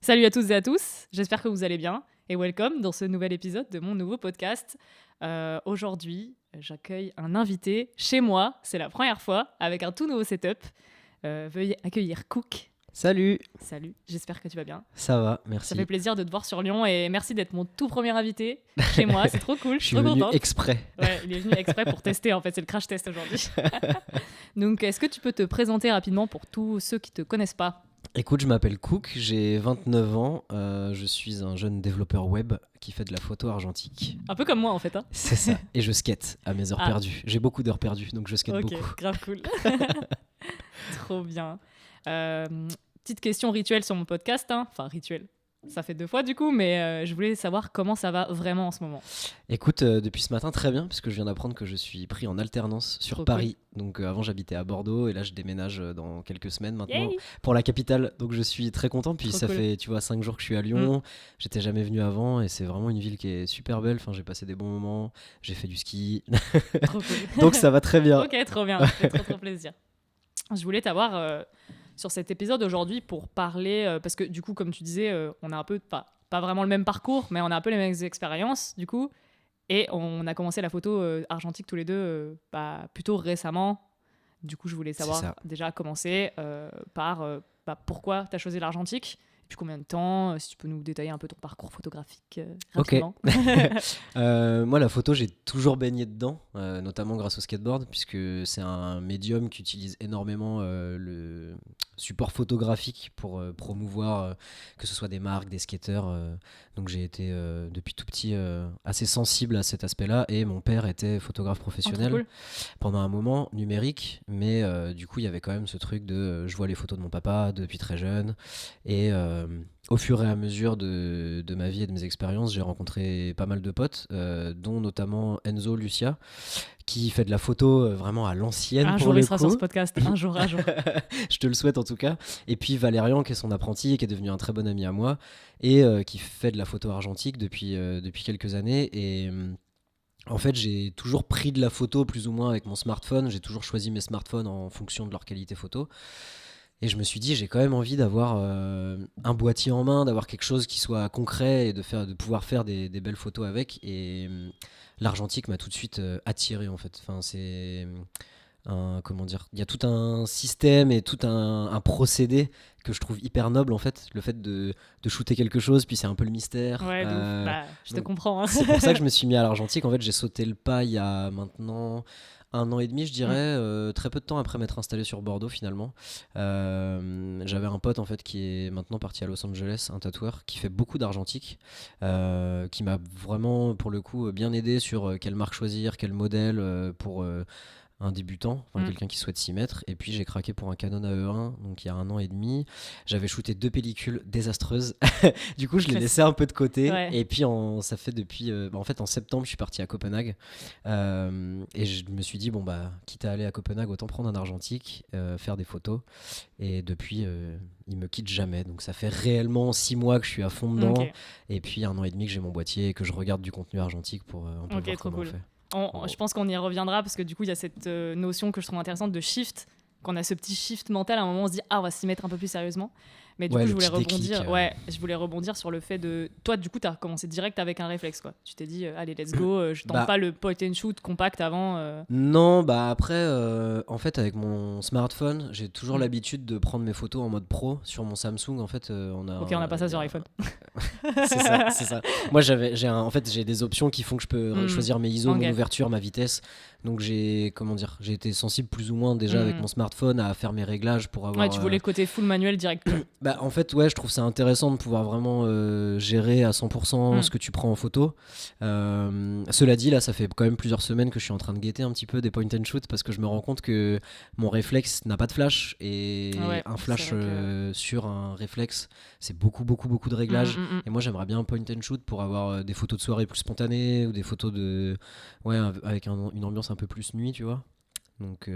Salut à toutes et à tous, j'espère que vous allez bien et welcome dans ce nouvel épisode de mon nouveau podcast. Aujourd'hui, j'accueille un invité chez moi, c'est la première fois, avec un tout nouveau setup. Veuillez accueillir Cook. Salut. Salut, j'espère que tu vas bien. Ça va, merci. Ça fait plaisir de te voir sur Lyon et merci d'être mon tout premier invité chez moi, c'est trop cool, je suis venu exprès. Ouais, il est venu exprès pour tester en fait, c'est le crash test aujourd'hui. Donc est-ce que tu peux te présenter rapidement pour tous ceux qui ne te connaissent pas ? Écoute, je m'appelle Cook, j'ai 29 ans, je suis un jeune développeur web qui fait de la photo argentique. Un peu comme moi en fait. Hein. C'est ça, et je skate à mes heures perdues. J'ai beaucoup d'heures perdues, donc je skate beaucoup. Ok, grave cool. Trop bien. Petite question rituelle sur mon podcast, hein. Enfin rituel, ça fait 2 fois du coup, mais je voulais savoir comment ça va vraiment en ce moment. Écoute, depuis ce matin très bien, parce que je viens d'apprendre que je suis pris en alternance sur Trop Paris. Cool. Donc avant j'habitais à Bordeaux et là je déménage dans quelques semaines maintenant. Yay, pour la capitale, donc je suis très content. Puis trop ça cool. fait, tu vois, 5 jours que je suis à Lyon. J'étais jamais venu avant et c'est vraiment une ville qui est super belle. Enfin, j'ai passé des bons moments, j'ai fait du ski. Trop cool. Donc ça va très bien. Ok, trop bien, ça fait trop plaisir. Je voulais t'avoir sur cet épisode aujourd'hui pour parler, parce que du coup comme tu disais, on a un peu, pas vraiment le même parcours, mais on a un peu les mêmes expériences du coup. Et on a commencé la photo argentique tous les deux plutôt récemment. Du coup, je voulais savoir déjà commencer par pourquoi tu as choisi l'argentique, et puis combien de temps, si tu peux nous détailler un peu ton parcours photographique rapidement. Ok. Moi, la photo, j'ai toujours baigné dedans, notamment grâce au skateboard, puisque c'est un médium qui utilise énormément le support photographique pour promouvoir que ce soit des marques, des skateurs. Donc j'ai été depuis tout petit assez sensible à cet aspect-là, et mon père était photographe professionnel pendant un moment, numérique, mais du coup il y avait quand même ce truc de je vois les photos de mon papa depuis très jeune, et au fur et à mesure de ma vie et de mes expériences, j'ai rencontré pas mal de potes, dont notamment Enzo Lucia, qui fait de la photo vraiment à l'ancienne. Un jour il sera sur ce podcast, un jour. Je te le souhaite en tout cas. Et puis Valérian, qui est son apprenti et qui est devenu un très bon ami à moi, et qui fait de la photo argentique depuis quelques années. Et en fait, j'ai toujours pris de la photo plus ou moins avec mon smartphone. J'ai toujours choisi mes smartphones en fonction de leur qualité photo. Et je me suis dit, j'ai quand même envie d'avoir un boîtier en main, d'avoir quelque chose qui soit concret et de pouvoir faire des belles photos avec. Et l'argentique m'a tout de suite attiré en fait. Enfin, c'est comment dire, il y a tout un système et tout un procédé que je trouve hyper noble en fait. Le fait de shooter quelque chose, puis c'est un peu le mystère. Ouais, je te comprends. Hein. C'est pour ça que je me suis mis à l'argentique. En fait, j'ai sauté le pas il y a maintenant 1 an et demi, je dirais, très peu de temps après m'être installé sur Bordeaux finalement. J'avais un pote en fait qui est maintenant parti à Los Angeles, un tatoueur qui fait beaucoup d'argentique, qui m'a vraiment pour le coup bien aidé sur quelle marque choisir, quel modèle pour un débutant, quelqu'un qui souhaite s'y mettre. Et puis j'ai craqué pour un Canon AE1, donc il y a 1 an et demi. J'avais shooté 2 pellicules désastreuses. Du coup, je l'ai laissé un peu de côté. Ouais. Et puis ça fait depuis... en fait, en septembre, je suis parti à Copenhague. Et je me suis dit, quitte à aller à Copenhague, autant prendre un argentique, faire des photos. Et depuis, il me quitte jamais. Donc ça fait réellement 6 mois que je suis à fond dedans. Okay. Et puis 1 an et demi que j'ai mon boîtier et que je regarde du contenu argentique pour un peu voir comment on fait. Je pense qu'on y reviendra parce que du coup il y a cette notion que je trouve intéressante de shift, qu'on a ce petit shift mental à un moment on se dit on va s'y mettre un peu plus sérieusement, mais du coup je voulais rebondir sur le fait de toi du coup t'as commencé direct avec un réflexe quoi. Tu t'es dit allez let's go, je tente pas le point and shoot compact avant. Non après en fait avec mon smartphone j'ai toujours l'habitude de prendre mes photos en mode pro sur mon Samsung en fait on a pas ça sur iPhone. c'est ça. Moi j'ai des options qui font que je peux choisir mes ISO, mon ouverture, ma vitesse. Donc j'ai été sensible plus ou moins déjà avec mon smartphone à faire mes réglages pour avoir. Ouais, tu voulais le côté full manuel direct. En fait je trouve ça intéressant de pouvoir vraiment gérer à 100% ce que tu prends en photo. Cela dit là ça fait quand même plusieurs semaines que je suis en train de guetter un petit peu des point and shoot parce que je me rends compte que mon réflexe n'a pas de flash et un flash sur un réflexe c'est beaucoup de réglages. Et moi j'aimerais bien un point and shoot pour avoir des photos de soirée plus spontanées ou des photos avec une ambiance un peu plus nuit, tu vois. Donc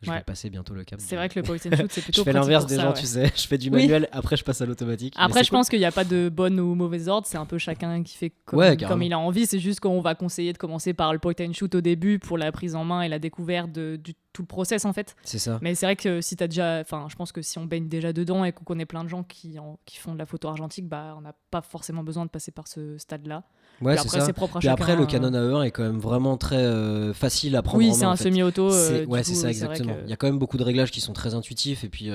Je vais passer bientôt le cap. C'est vrai que le point and shoot, c'est plutôt je fais l'inverse des gens, ça, tu sais. Je fais du manuel, après je passe à l'automatique. Après, je pense qu'il n'y a pas de bonne ou mauvaise ordre. C'est un peu chacun qui fait comme il a envie. C'est juste qu'on va conseiller de commencer par le point and shoot au début pour la prise en main et la découverte de tout le process, en fait. C'est ça. Mais c'est vrai que si t'as déjà... Enfin, je pense que si on baigne déjà dedans et qu'on connaît plein de gens qui font de la photo argentique, bah, on n'a pas forcément besoin de passer par ce stade-là. Ouais, c'est ça. C'est propre à Puis chacun. Après, le Canon AE1 est quand même vraiment très facile à prendre en main. Oui, c'est un semi-auto. Ouais, c'est ça, exactement. Il y a quand même beaucoup de réglages qui sont très intuitifs. Et puis,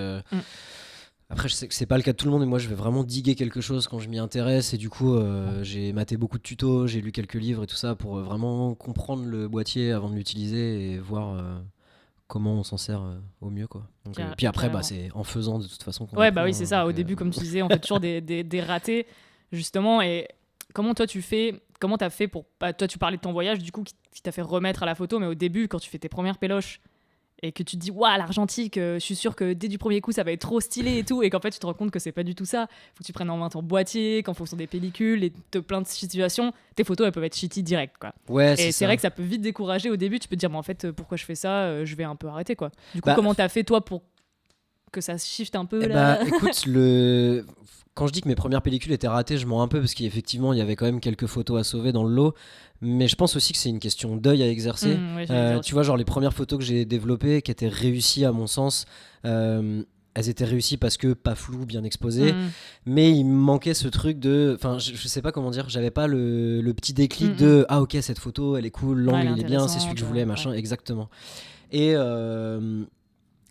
après, je sais que c'est pas le cas de tout le monde, mais moi, je vais vraiment diguer quelque chose quand je m'y intéresse. Et du coup, j'ai maté beaucoup de tutos, j'ai lu quelques livres et tout ça pour vraiment comprendre le boîtier avant de l'utiliser et voir comment on s'en sert au mieux, quoi. Donc, puis après, c'est en faisant de toute façon qu'on apprend, oui, c'est ça. Au début, comme tu disais, on fait toujours des ratés, justement. Et comment toi, comment t'as fait pour... toi, tu parlais de ton voyage, du coup, qui t'a fait remettre à la photo, mais au début, quand tu fais tes premières péloches, et que tu te dis waouh, l'argentique, je suis sûr que dès du premier coup ça va être trop stylé et tout, et qu'en fait tu te rends compte que c'est pas du tout ça. Faut que tu prennes en main ton boîtier, qu'en fonction des pellicules et de plein de situations, tes photos elles peuvent être shitty direct, quoi. Ouais, et c'est vrai que ça peut vite décourager au début. Tu peux te dire mais en fait pourquoi je fais ça, je vais un peu arrêter, quoi. Du coup comment t'as fait toi pour que ça shift un peu là? Écoute, quand je dis que mes premières pellicules étaient ratées, je mens un peu parce qu'effectivement il y avait quand même quelques photos à sauver dans le lot, mais je pense aussi que c'est une question d'œil à exercer. Tu vois, genre les premières photos que j'ai développées qui étaient réussies à mon sens, elles étaient réussies parce que pas floues, bien exposées, mais il me manquait ce truc de, enfin je sais pas comment dire, j'avais pas le petit déclic de ah ok, cette photo elle est cool, l'angle il est bien, c'est celui que je voulais, machin, exactement. Et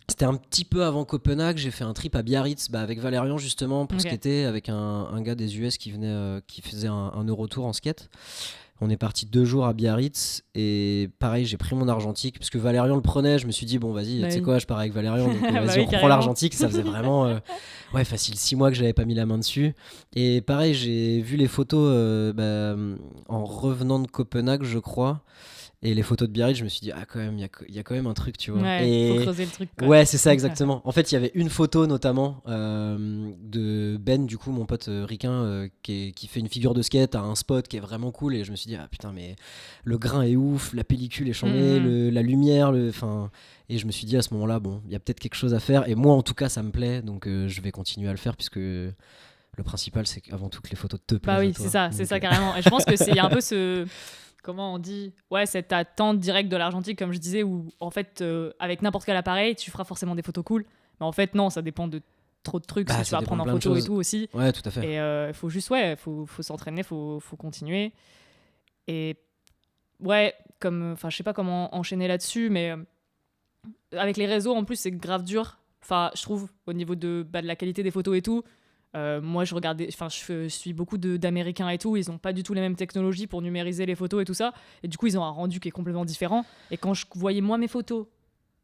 c'était un petit peu avant Copenhague, j'ai fait un trip à Biarritz avec Valérian justement pour skater avec un gars des US qui faisait un Eurotour en skate. On est parti 2 jours à Biarritz et pareil, j'ai pris mon argentique parce que Valérian le prenait. Je me suis dit bon vas-y, tu sais quoi, je pars avec Valérian, donc vas-y, on reprend l'argentique. Ça faisait vraiment facile 6 mois que j'avais pas mis la main dessus. Et pareil, j'ai vu les photos en revenant de Copenhague, je crois. Et les photos de Biarritz, je me suis dit, ah, quand même, il y a quand même un truc, tu vois. Ouais, faut creuser le truc, quoi. Ouais, c'est ça, exactement. En fait, il y avait une photo, notamment, de Ben, du coup, mon pote ricain, qui fait une figure de skate à un spot qui est vraiment cool. Et je me suis dit, ah putain, mais le grain est ouf, la pellicule est chambée, la lumière, et je me suis dit à ce moment-là, bon, il y a peut-être quelque chose à faire. Et moi, en tout cas, ça me plaît, donc je vais continuer à le faire, puisque le principal, c'est avant tout que les photos te plaisent. Bah oui, c'est ça, carrément. Et je pense qu'il y a un peu ce... Comment on dit, cette attente directe de l'argentique, comme je disais, où en fait avec n'importe quel appareil tu feras forcément des photos cool, mais en fait non, ça dépend de trop de trucs, si tu vas prendre en photo et tout aussi. Ouais, tout à fait. Et faut juste faut s'entraîner, faut continuer. Et comme, enfin je sais pas comment enchaîner là-dessus, mais avec les réseaux en plus c'est grave dur, enfin je trouve, au niveau de la qualité des photos et tout. Moi je suis beaucoup d'Américains et tout, ils ont pas du tout les mêmes technologies pour numériser les photos et tout ça, et du coup ils ont un rendu qui est complètement différent. Et quand je voyais moi mes photos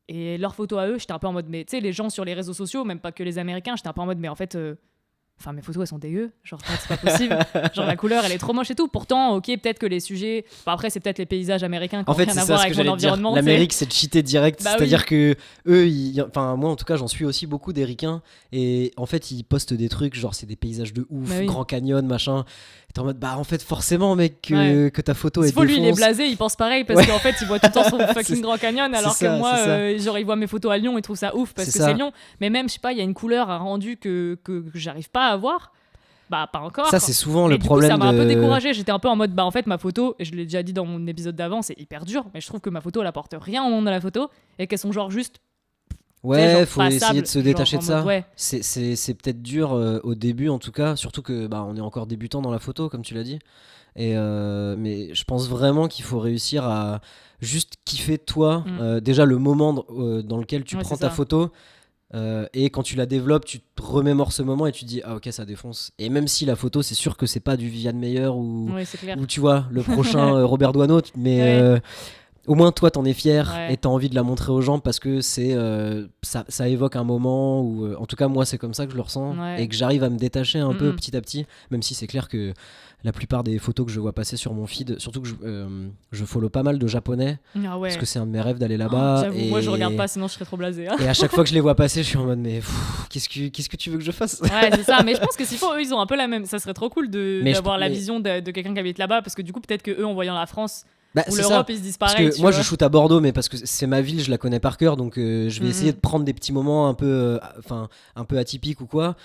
et leurs photos à eux, j'étais un peu en mode, mais tu sais, les gens sur les réseaux sociaux, même pas que les Américains, j'étais un peu en mode, mais en fait mes photos elles sont dégueu, genre c'est pas possible, genre la couleur elle est trop moche et tout. Pourtant ok, peut-être que les sujets, après c'est peut-être les paysages américains qui ont rien à voir avec mon environnement. L'Amérique c'est de cheater direct, c'est-à-dire que eux, moi en tout cas j'en suis aussi beaucoup des ricains, et en fait ils postent des trucs genre c'est des paysages de ouf, Grand Canyon machin, et t'es en mode en fait forcément mec que ta photo est défonce. Lui il est blasé, il pense pareil parce qu'en fait il voit tout le temps son fucking Grand Canyon, alors que moi genre il voit mes photos à Lyon, il trouve ça ouf parce que c'est Lyon, mais même je sais pas, il y a une couleur, un rendu que j'arrive pas à avoir. Pas encore. Ça c'est souvent le problème. Ça m'a un peu découragé. J'étais un peu en mode en fait ma photo, et je l'ai déjà dit dans mon épisode d'avant, c'est hyper dur, mais je trouve que ma photo elle apporte rien au monde de la photo et qu'elles sont genre juste. Ouais, faut essayer de se détacher de ça. C'est peut-être dur au début en tout cas, surtout que on est encore débutant dans la photo comme tu l'as dit. Et mais je pense vraiment qu'il faut réussir à juste kiffer toi, déjà le moment dans lequel tu prends ta photo. Et quand tu la développes, tu te remémores ce moment et tu te dis ah ok ça défonce. Et même si la photo c'est sûr que c'est pas du Viviane Meyer ou tu vois le prochain Robert Doisneau, mais au moins toi t'en es fier et t'as envie de la montrer aux gens parce que c'est ça évoque un moment où en tout cas moi c'est comme ça que je le ressens et que j'arrive à me détacher un peu petit à petit, même si c'est clair que la plupart des photos que je vois passer sur mon feed, surtout que je follow pas mal de japonais parce que c'est un de mes rêves d'aller là-bas. J'avoue, moi je regarde pas sinon je serais trop blasé. Et à chaque fois que je les vois passer, je suis en mode mais qu'est-ce que tu veux que je fasse? Ouais, c'est ça. Mais je pense que s'il faut, eux ils ont un peu la même. Ça serait trop cool d'avoir la vision de quelqu'un qui habite là-bas, parce que du coup peut-être que eux en voyant la France, Bah, Ou c'est l'Europe, ça. ils se disent Parce pareil, que tu moi, vois. je shoot à Bordeaux, mais parce que c'est ma ville, je la connais par cœur, donc je vais essayer de prendre des petits moments un peu, un peu atypiques ou quoi.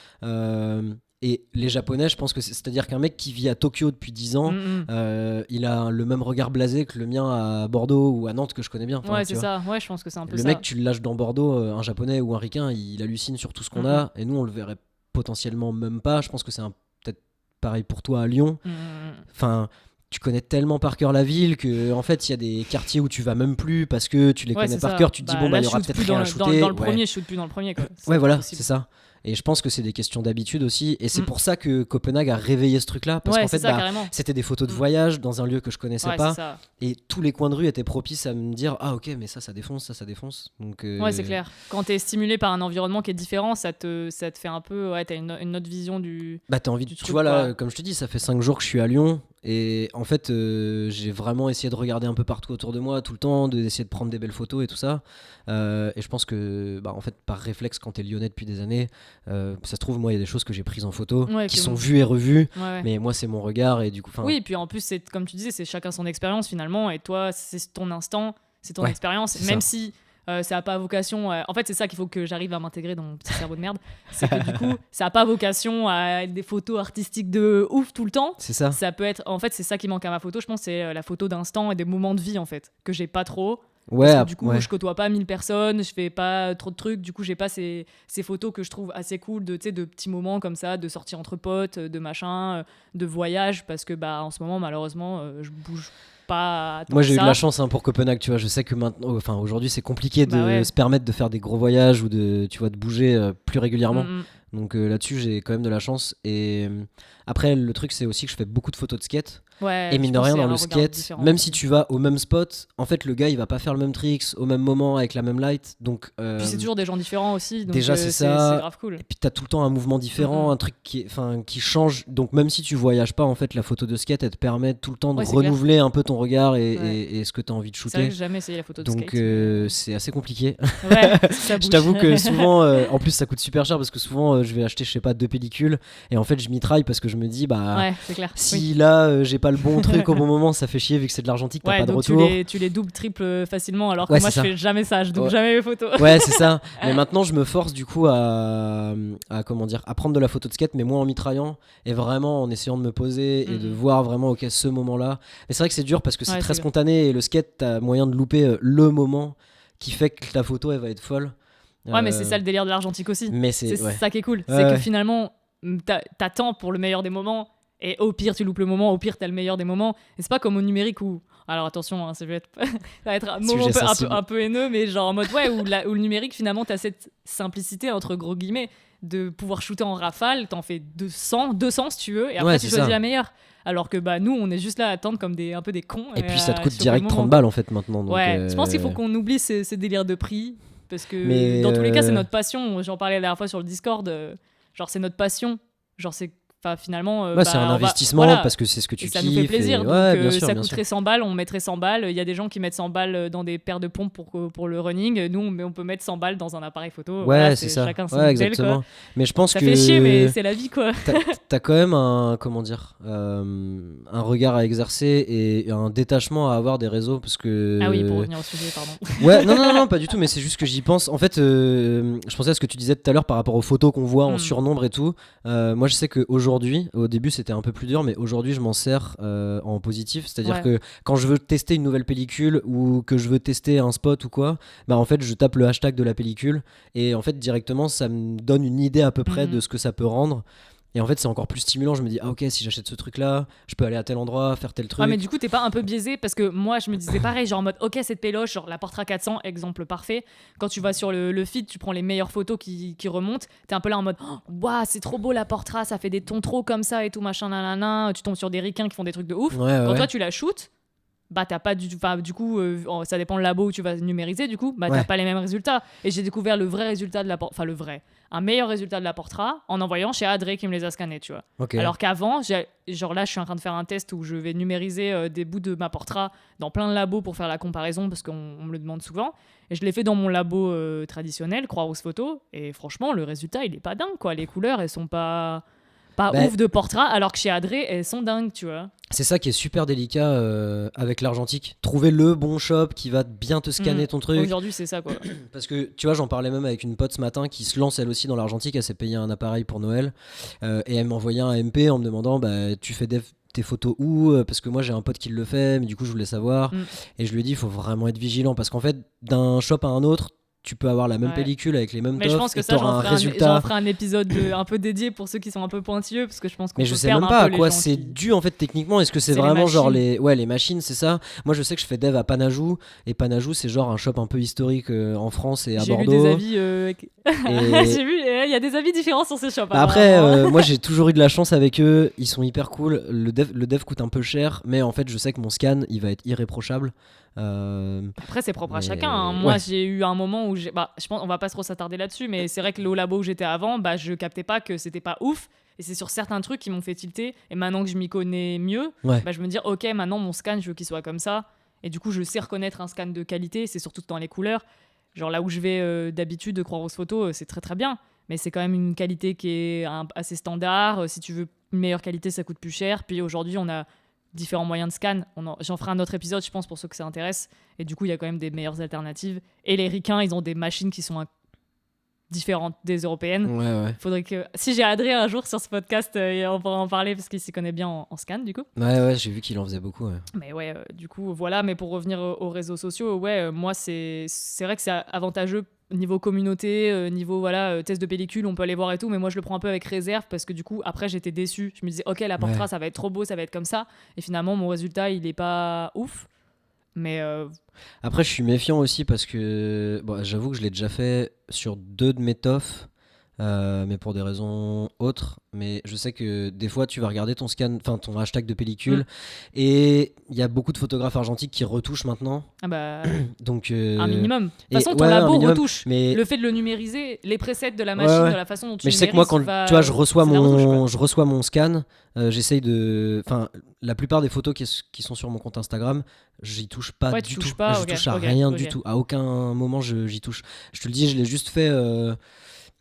Et les Japonais, je pense que c'est-à-dire qu'un mec qui vit à Tokyo depuis 10 ans, il a le même regard blasé que le mien à Bordeaux ou à Nantes que je connais bien. Enfin, Ouais, tu c'est vois. ça. Ouais, je pense que c'est un peu Le ça. mec, tu le lâches dans Bordeaux, un Japonais ou un Ricain, il hallucine sur tout ce qu'on a, et nous, on le verrait potentiellement même pas. Je pense que c'est peut-être pareil pour toi à Lyon. Enfin, tu connais tellement par cœur la ville que en fait il y a des quartiers où tu vas même plus parce que tu les Ouais, connais c'est par ça. cœur. Tu te dis Bah, bon là, il y je aura shoot peut-être plus rien à dans shooter. le Ouais. premier, je shoot plus dans le premier, quoi. C'est Ouais, pas voilà, possible. c'est ça. Et je pense que c'est des questions d'habitude aussi. Et c'est pour ça que Copenhague a réveillé ce truc-là. Parce Ouais, qu'en c'est fait, ça, carrément. c'était des photos de voyage dans un lieu que je connaissais Ouais, pas. c'est ça. Et tous les coins de rue étaient propices à me dire ah ok, mais ça défonce, ça défonce. Donc, Ouais, c'est clair. Quand t'es stimulé par un environnement qui est différent, ça te fait un peu. Ouais, t'as une autre vision du. Bah, t'as envie du tu truc, vois là, quoi. comme je te dis, ça fait 5 jours que je suis à Lyon. Et en fait, j'ai vraiment essayé de regarder un peu partout autour de moi tout le temps, d'essayer de prendre des belles photos et tout ça. Et je pense que, en fait, par réflexe, quand t'es lyonnais depuis des années, ça se trouve, moi, il y a des choses que j'ai prises en photo Ouais, qui que- sont vues et revues. Ouais. Mais moi, c'est mon regard et du coup, Oui, et puis en plus, c'est comme tu disais, c'est chacun son expérience finalement, et toi, c'est ton instant, c'est ton Ouais, expérience, c'est même ça. si ça n'a pas vocation. En fait, c'est ça qu'il faut que j'arrive à m'intégrer dans mon petit cerveau de merde, c'est que du coup, ça n'a pas vocation à être des photos artistiques de ouf tout le temps. C'est ça. Ça peut être, en fait, c'est ça qui manque à ma photo, je pense, c'est la photo d'instant et des moments de vie en fait, que j'ai pas trop. Ouais, Parce que du coup, ouais. je côtoie pas 1000 personnes, je fais pas trop de trucs, du coup, j'ai pas ces photos que je trouve assez cool de, tu sais, de petits moments comme ça, de sorties entre potes, de machin, de voyage, parce que bah, en ce moment, malheureusement, je bouge pas tant Moi, que j'ai eu de ça. la chance pour Copenhague, tu vois. Je sais que maintenant, enfin, aujourd'hui, c'est compliqué de Bah ouais. se permettre de faire des gros voyages ou tu vois, de bouger plus régulièrement. Mm, mm. Donc là-dessus, j'ai quand même de la chance. Et après, le truc, c'est aussi que je fais beaucoup de photos de skate. Ouais, Et mine je de pense rien, que c'est dans un le regard skate, différent même aussi. si tu vas au même spot, en fait, le gars, il va pas faire le même tricks au même moment avec la même light. Donc, Puis c'est toujours des gens différents aussi, donc déjà, c'est ça. c'est grave cool. et puis, t'as tout le temps un mouvement différent, un truc qui change. Donc, même si tu voyages pas, en fait, la photo de skate, elle te permet tout le temps de Ouais, c'est clair. renouveler un peu ton regard Ouais. et ce que t'as envie de C'est vrai shooter. que j'ai jamais essayé la photo de Donc, skate. mais- c'est assez compliqué. Ouais, ça Je bouge. t'avoue que souvent, en plus ça coûte super cher parce que souvent je vais acheter, je sais pas, 2 pellicules et en fait je mitraille parce que je me dis, Ouais, c'est clair. si Oui. là j'ai pas le bon truc au bon moment, ça fait chier vu que c'est de l'argentique, t'as Ouais, pas de donc retour. tu les doubles, triples facilement, alors que Ouais, moi c'est je ça. fais jamais ça, je double Ouais. jamais mes photos. Ouais, c'est ça. Mais maintenant je me force du coup à comment dire, à prendre de la photo de skate, mais moins en mitraillant et vraiment en essayant de me poser et de voir vraiment ok ce moment-là. Mais c'est vrai que c'est dur parce que c'est Ouais, très c'est dur. spontané et le skate t'as moyen de louper le moment qui fait que ta photo elle va être folle. Ouais, mais c'est ça le délire de l'argentique aussi. Mais C'est ouais. ça qui est cool. Ouais, C'est que ouais. finalement, t'attends pour le meilleur des moments, et au pire, tu loupes le moment, au pire, t'as le meilleur des moments. Et c'est pas comme au numérique où. Alors attention, hein, ça va être un moment Sujet sensible. un peu haineux, mais genre en mode ouais, où le numérique, finalement, t'as cette simplicité, entre gros guillemets, de pouvoir shooter en rafale, t'en fais 200 si tu veux, et après Ouais, tu c'est choisis ça. la meilleure. Alors que bah nous, on est juste là à attendre comme un peu des cons. Et puis ça te coûte sur le direct moment, 30 balles en fait maintenant. Donc, ouais, je pense qu'il faut qu'on oublie ces délires de prix. Parce que Mais, dans tous les cas, c'est notre passion. J'en parlais la dernière fois sur le Discord. Genre, c'est notre passion. Genre, c'est. Enfin, finalement. ouais, c'est un on va- investissement voilà. parce que c'est ce que tu Et ça kiffes. nous fait plaisir. et- Donc, Ouais, bien sûr, ça bien sûr. coûterait 100 balles, on mettrait 100 balles. Il y a des gens qui mettent 100 balles dans des paires de pompes pour le running. Nous, on peut mettre 100 balles dans un appareil photo. Ouais, Voilà, c'est ça. Chacun son Ouais, modèle, exactement. quoi. Mais je pense Ça que fait chier, mais c'est la vie, quoi. t'as quand même un comment dire un regard à exercer et un détachement à avoir des réseaux parce que Ah oui, pour revenir au sujet, pardon. ouais non pas du tout mais c'est juste que j'y pense en fait je pensais à ce que tu disais tout à l'heure par rapport aux photos qu'on voit en surnombre et tout. Moi je sais qu'aujourd'hui au début c'était un peu plus dur mais aujourd'hui je m'en sers en positif, c'est-à-dire Ouais. que quand je veux tester une nouvelle pellicule ou que je veux tester un spot ou quoi, bah en fait je tape le hashtag de la pellicule et en fait directement ça me donne une idée à peu près de ce que ça peut rendre. Et en fait, c'est encore plus stimulant. Je me dis, ah ok, si j'achète ce truc-là, je peux aller à tel endroit, faire tel truc. Ah, mais du coup, t'es pas un peu biaisé parce que moi, je me disais pareil, genre en mode, ok, cette péloche, genre la Portra 400, exemple parfait. Quand tu vas sur le feed, tu prends les meilleures photos qui remontent. T'es un peu là en mode, waouh, c'est trop beau la Portra, ça fait des tons trop comme ça et tout, machin, nanana. Tu tombes sur des ricains qui font des trucs de ouf. Ouais, Quand ouais. toi, tu la shootes, bah t'as pas du coup, ça dépend le labo où tu vas numériser, du coup, bah t'as Ouais. pas les mêmes résultats. Et j'ai découvert le vrai résultat de la Portra, enfin le vrai, un meilleur résultat de la Portra en envoyant chez Adré qui me les a scannés, tu vois. Ok. Alors qu'avant, genre là, je suis en train de faire un test où je vais numériser des bouts de ma Portra dans plein de labos pour faire la comparaison parce qu'on me le demande souvent. Et je l'ai fait dans mon labo traditionnel, Croix-Rousse Photo. Et franchement, le résultat, il est pas dingue, quoi. Les couleurs, elles sont pas Bah, ouf de Portra, alors que chez Adré, elles sont dingues, tu vois. c'est ça qui est super délicat avec l'argentique. Trouver le bon shop qui va bien te scanner ton truc. Aujourd'hui, c'est ça, quoi. Parce que tu vois, j'en parlais même avec une pote ce matin qui se lance elle aussi dans l'argentique. Elle s'est payé un appareil pour Noël et elle m'envoyait un MP en me demandant tu fais tes photos où parce que moi j'ai un pote qui le fait, mais du coup je voulais savoir. Et je lui ai dit, il faut vraiment être vigilant parce qu'en fait, d'un shop à un autre, tu peux avoir la même pellicule avec les mêmes mais je pense toffes que et t'auras un résultat. j'en ferai un épisode un peu dédié pour ceux qui sont un peu pointilleux, parce que je pense qu'on Mais peut je sais perdre même pas un à peu quoi les gens c'est qui... dû en fait techniquement. Est-ce que c'est C'est les vraiment genre machines. les machines, c'est ça? Moi je sais que je fais dev à Panajou et Panajou c'est genre un shop un peu historique en France et à J'ai lu Bordeaux. des avis Et j'ai vu, il y a des avis différents sur ces shops. après, apparemment. moi j'ai toujours eu de la chance avec eux. Ils sont hyper cool. Le dev coûte un peu cher, mais en fait je sais que mon scan il va être irréprochable. Après, c'est propre à Mais chacun, hein. Moi, ouais. j'ai eu un moment où je pense, on va pas trop s'attarder là-dessus, mais c'est vrai que le labo où j'étais avant, je captais pas que c'était pas ouf. Et c'est sur certains trucs qui m'ont fait tilter. Et maintenant que je m'y connais mieux, Ouais. je me dis, ok, maintenant mon scan, je veux qu'il soit comme ça. Et du coup, je sais reconnaître un scan de qualité. C'est surtout dans les couleurs. Genre là où je vais d'habitude de Croix-Rousse Photo, c'est très très bien. Mais c'est quand même une qualité qui est assez standard. Si tu veux une meilleure qualité, ça coûte plus cher. Puis aujourd'hui, on a différents moyens de scan. J'en ferai un autre épisode, je pense, pour ceux que ça intéresse. Et du coup, il y a quand même des meilleures alternatives. Et les ricains, ils ont des machines qui sont différentes des européennes. Ouais. Faudrait que... Si j'ai Adrien un jour sur ce podcast, on pourra en parler parce qu'il s'y connaît bien en scan, du coup. Ouais, j'ai vu qu'il en faisait beaucoup. Ouais. Mais ouais, du coup, voilà. Mais pour revenir aux réseaux sociaux, moi, c'est vrai que c'est avantageux niveau communauté, niveau test de pellicule, on peut aller voir et tout, mais moi je le prends un peu avec réserve parce que du coup après j'étais déçu, je me disais ok, la portrait ça va être trop beau, ça va être comme ça, et finalement mon résultat il est pas ouf, mais Après, je suis méfiant aussi parce que j'avoue que je l'ai déjà fait sur 2 de mes toffs, mais pour des raisons autres. Mais je sais que des fois, tu vas regarder ton scan, enfin ton hashtag de pellicule, et il y a beaucoup de photographes argentiques qui retouchent maintenant. Donc un minimum. De toute façon, ton ouais, labo retouche. Mais le fait de le numériser, les presets de la machine, de la façon dont tu mais je sais que moi, quand tu vois, je reçois mon scan, j'essaye de. Enfin, la plupart des photos qui sont sur mon compte Instagram, j'y touche pas du tout. Je touche à rien du tout. À aucun moment, j'y touche. Je te le dis, je l'ai juste fait.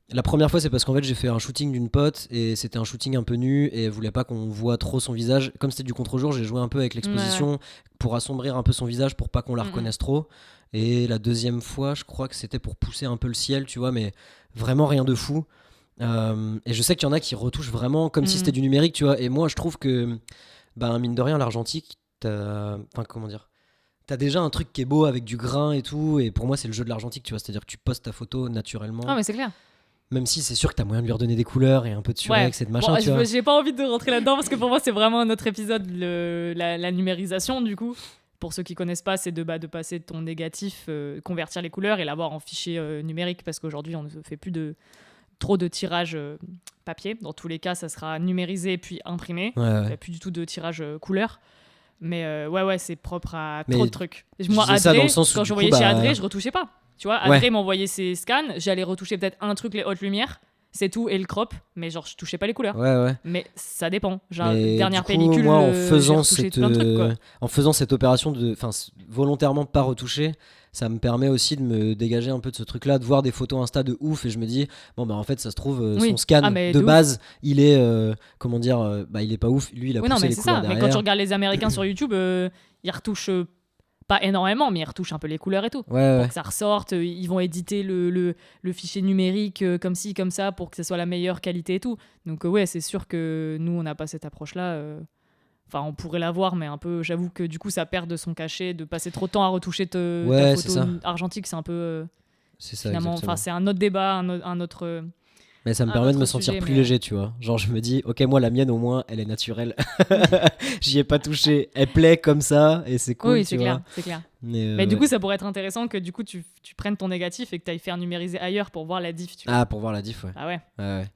La première fois, c'est parce qu'en fait, j'ai fait un shooting d'une pote et c'était un shooting un peu nu et elle voulait pas qu'on voit trop son visage. Comme c'était du contre-jour, j'ai joué un peu avec l'exposition pour assombrir un peu son visage pour pas qu'on la reconnaisse trop. Et la deuxième fois, je crois que c'était pour pousser un peu le ciel, tu vois, mais vraiment rien de fou. Et je sais qu'il y en a qui retouchent vraiment comme si c'était du numérique, tu vois. Et moi, je trouve que, mine de rien, l'argentique, enfin, comment dire, t'as déjà un truc qui est beau avec du grain et tout. Et pour moi, c'est le jeu de l'argentique, tu vois. C'est-à-dire que tu postes ta photo naturellement. Ah, mais c'est clair. Même si c'est sûr que t'as moyen de lui redonner des couleurs et un peu de surex et de machin, tu vois. J'ai pas envie de rentrer là-dedans parce que pour moi, c'est vraiment un autre épisode, la numérisation, du coup. Pour ceux qui connaissent pas, c'est de passer ton négatif, convertir les couleurs et l'avoir en fichier numérique parce qu'aujourd'hui, on ne fait plus trop de tirage papier. Dans tous les cas, ça sera numérisé puis imprimé. Il n'y a plus du tout de tirage couleur. Mais c'est propre à trop de trucs. Moi, Adré, quand je voyais chez Adré, je retouchais pas. Tu vois, Adré m'envoyait ses scans, j'allais retoucher peut-être un truc, les hautes lumières, c'est tout, et le crop, mais genre je touchais pas les couleurs. Mais ça dépend. Genre, dernière pellicule, moi, en faisant cette opération de volontairement pas retoucher, ça me permet aussi de me dégager un peu de ce truc-là, de voir des photos Insta de ouf, et je me dis, en fait, ça se trouve, son scan de base, il est, il est pas ouf, lui, il a poussé les couleurs derrière. Mais quand tu regardes les Américains sur YouTube, ils retouchent pas énormément, mais ils retouchent un peu les couleurs et tout. Pour que ça ressorte, ils vont éditer le fichier numérique comme ci, comme ça, pour que ça soit la meilleure qualité et tout. Donc c'est sûr que nous, on n'a pas cette approche-là. Enfin, on pourrait l'avoir, mais un peu, j'avoue que du coup, ça perd de son cachet, de passer trop de temps à retoucher ta photo argentique, c'est un peu... c'est ça, finalement, exactement. C'est un autre débat, un autre... Mais ça me permet de me sentir plus léger, tu vois. Genre, je me dis, ok, moi, la mienne, au moins, elle est naturelle. J'y ai pas touché. Elle plaît comme ça, et c'est cool, tu vois. C'est clair. Mais du coup, ça pourrait être intéressant que du coup, tu prennes ton négatif et que tu ailles faire numériser ailleurs pour voir la diff, tu vois. Ah, pour voir la diff, ouais. Ah ouais.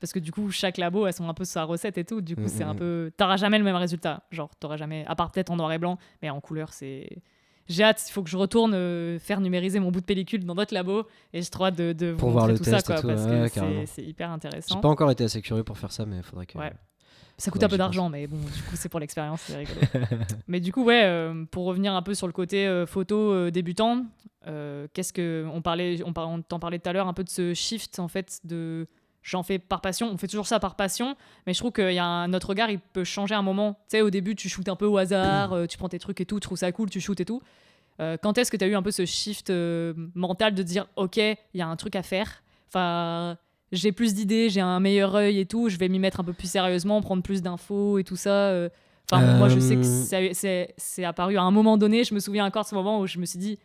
Parce que du coup, chaque labo, elles sont un peu sa recette et tout. Du coup, c'est un peu... T'auras jamais le même résultat. Genre, t'auras jamais... À part peut-être en noir et blanc, mais en couleur, c'est... J'ai hâte, il faut que je retourne faire numériser mon bout de pellicule dans d'autres labos et j'ai trop hâte de vous pour montrer voir le tout test ça, quoi, et tout. parce que c'est hyper intéressant. J'ai pas encore été assez curieux pour faire ça, mais il faudrait que... Ça coûte un peu d'argent, mais bon, du coup, c'est pour l'expérience, c'est rigolo. Mais du coup, pour revenir un peu sur le côté photo débutant, qu'est-ce que... On t'en parlait tout à l'heure un peu de ce shift, en fait, de j'en fais par passion. On fait toujours ça par passion, mais je trouve que notre regard, il peut changer à un moment. Tu sais, au début, tu shootes un peu au hasard, tu prends tes trucs et tout, tu trouves ça cool, tu shootes et tout. Quand est-ce que tu as eu un peu ce shift mental de dire, ok, il y a un truc à faire. Enfin, j'ai plus d'idées, j'ai un meilleur œil et tout, je vais m'y mettre un peu plus sérieusement, prendre plus d'infos et tout ça. Moi, je sais que c'est apparu à un moment donné. Je me souviens encore de ce moment où je me suis dit,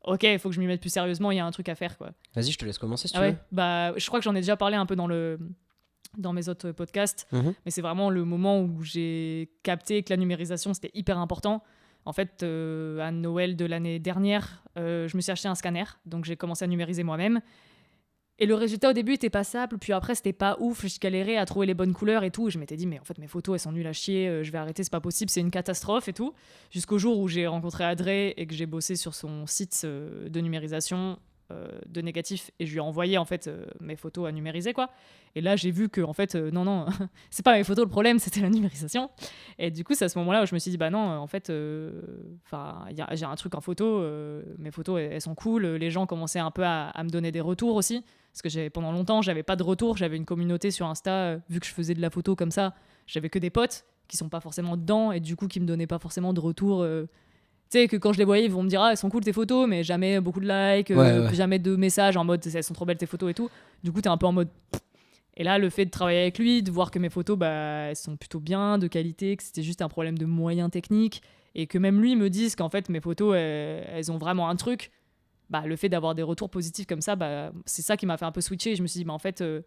ok, il faut que je m'y mette plus sérieusement, il y a un truc à faire, quoi. Vas-y, je te laisse commencer si tu Ah ouais, veux. bah, je crois que j'en ai déjà parlé un peu dans mes autres podcasts, mais c'est vraiment le moment où j'ai capté que la numérisation, c'était hyper important. En fait, à Noël de l'année dernière, je me suis acheté un scanner, donc j'ai commencé à numériser moi-même. Et le résultat au début était passable, puis après c'était pas ouf, je galérais à trouver les bonnes couleurs et tout. Je m'étais dit, mais en fait mes photos elles sont nulles à chier, je vais arrêter, c'est pas possible, c'est une catastrophe et tout. Jusqu'au jour où j'ai rencontré Adré et que j'ai bossé sur son site de numérisation de négatifs et je lui ai envoyé en fait mes photos à numériser, quoi. Et là j'ai vu que en fait non, c'est pas mes photos le problème, c'était la numérisation. Et du coup c'est à ce moment-là où je me suis dit, bah non, en fait j'ai un truc en photo, mes photos elles sont cool, les gens commençaient un peu à me donner des retours aussi. Parce que pendant longtemps, j'avais pas de retour. J'avais une communauté sur Insta, vu que je faisais de la photo comme ça. J'avais que des potes qui sont pas forcément dedans et du coup qui me donnaient pas forcément de retour. Tu sais, que quand je les voyais, ils vont me dire, ah, elles sont cool tes photos, mais jamais beaucoup de likes, jamais de messages en mode, elles sont trop belles tes photos et tout. Du coup, t'es un peu en mode. Et là, le fait de travailler avec lui, de voir que mes photos, bah, elles sont plutôt bien, de qualité, que c'était juste un problème de moyens techniques et que même lui me dise qu'en fait, mes photos, elles ont vraiment un truc. Bah, le fait d'avoir des retours positifs comme ça, bah, c'est ça qui m'a fait un peu switcher. Et je me suis dit, bah, en fait, tu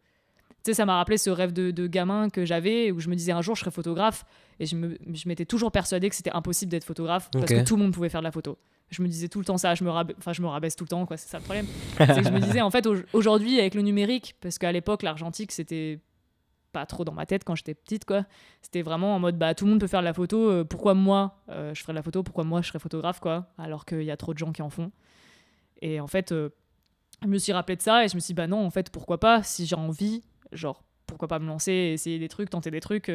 sais, ça m'a rappelé ce rêve de gamin que j'avais, où je me disais un jour, je serais photographe. Et je m'étais toujours persuadée que c'était impossible d'être photographe parce que tout le monde pouvait faire de la photo. Je me disais tout le temps ça, je me rabaisse tout le temps, quoi, c'est ça le problème. C'est que je me disais, en fait, aujourd'hui, avec le numérique, parce qu'à l'époque, l'argentique, c'était pas trop dans ma tête quand j'étais petite, quoi. C'était vraiment en mode, bah, tout le monde peut faire de la photo, pourquoi moi, je ferais de la photo, pourquoi moi, je serais photographe, quoi, alors qu'il y a trop de gens qui en font. Et en fait, je me suis rappelé de ça et je me suis dit, bah non, en fait, pourquoi pas, si j'ai envie, genre, pourquoi pas me lancer, essayer des trucs, tenter des trucs,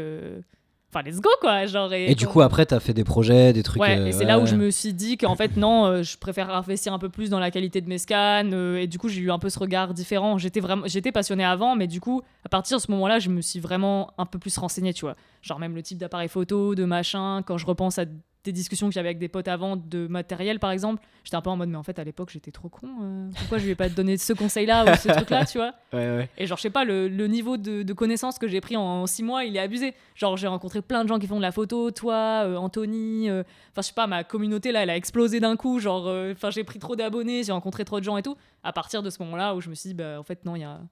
enfin, let's go, quoi. Genre, et du coup, après, t'as fait des projets, des trucs. Ouais, et c'est là où je me suis dit qu'en fait, non, je préfère investir un peu plus dans la qualité de mes scans, et du coup, j'ai eu un peu ce regard différent. J'étais passionnée avant, mais du coup, à partir de ce moment-là, je me suis vraiment un peu plus renseignée, tu vois. Genre, même le type d'appareil photo, de machin, quand je repense à des discussions que j'avais avec des potes avant de matériel par exemple, j'étais un peu en mode mais en fait à l'époque j'étais trop con, pourquoi je vais pas te donner ce conseil là ou ce truc là, tu vois. Ouais. Et genre je sais pas, le niveau de connaissance que j'ai pris en 6 mois il est abusé. Genre j'ai rencontré plein de gens qui font de la photo, toi, Anthony, enfin je sais pas, ma communauté là elle a explosé d'un coup, genre enfin j'ai pris trop d'abonnés, j'ai rencontré trop de gens et tout, à partir de ce moment là où je me suis dit bah en fait non, il y a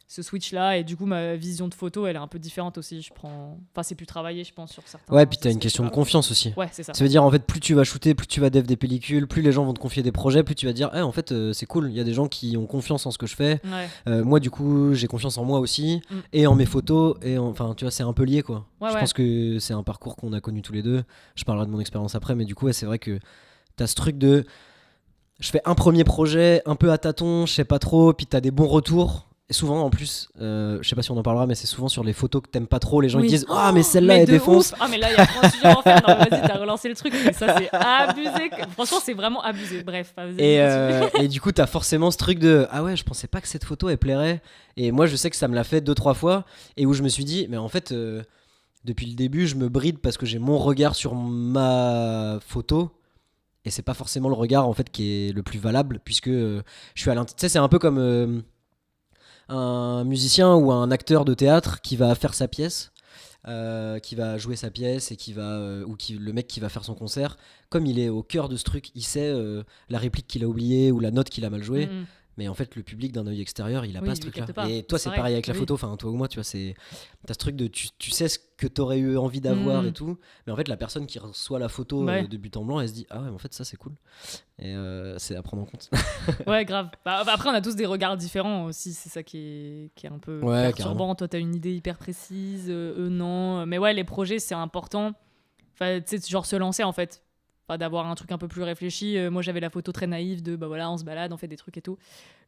ce switch là et du coup ma vision de photo elle est un peu différente aussi, c'est plus travaillé je pense sur certains. Ouais, puis t'as une question de confiance aussi. Ouais, c'est ça. Ça veut dire en fait plus tu vas shooter, plus tu vas dev des pellicules, plus les gens vont te confier des projets, plus tu vas dire en fait c'est cool, il y a des gens qui ont confiance en ce que je fais. Ouais. Moi du coup j'ai confiance en moi aussi et en mes photos et enfin tu vois c'est un peu lié quoi. Je pense que c'est un parcours qu'on a connu tous les deux. Je parlerai de mon expérience après, mais du coup c'est vrai que t'as ce truc de je fais un premier projet un peu à tâtons, je sais pas trop, puis t'as des bons retours. Et souvent en plus, je sais pas si on en parlera, mais c'est souvent sur les photos que t'aimes pas trop, les gens ils disent ah mais celle-là elle défonce. Ah mais là il y a trop de sujets à en faire. Non, vas-y, t'as relancé le truc, mais ça c'est abusé. Franchement c'est vraiment abusé. Bref. Et du coup t'as forcément ce truc de ah ouais je pensais pas que cette photo elle plairait. Et moi je sais que ça me l'a fait 2-3 fois et où je me suis dit mais en fait depuis le début je me bride parce que j'ai mon regard sur ma photo. Et c'est pas forcément le regard en fait qui est le plus valable puisque je suis à l'intérieur. Tu sais c'est un peu comme un musicien ou un acteur de théâtre qui va faire sa pièce, qui va jouer sa pièce et le mec qui va faire son concert, comme il est au cœur de ce truc, il sait la réplique qu'il a oubliée ou la note qu'il a mal jouée. Mais en fait le public d'un œil extérieur il a pas ce truc là et toi c'est pareil avec la photo, enfin toi ou moi tu vois, t'as ce truc de tu sais ce que t'aurais eu envie d'avoir et tout, mais en fait la personne qui reçoit la photo de but en blanc elle se dit ah ouais en fait ça c'est cool et c'est à prendre en compte. Ouais grave, après on a tous des regards différents aussi, c'est ça qui est un peu perturbant, carrément. Toi t'as une idée hyper précise, eux non, mais ouais les projets c'est important, enfin tu sais genre se lancer en fait, d'avoir un truc un peu plus réfléchi. Moi j'avais la photo très naïve de bah voilà on se balade, on fait des trucs et tout.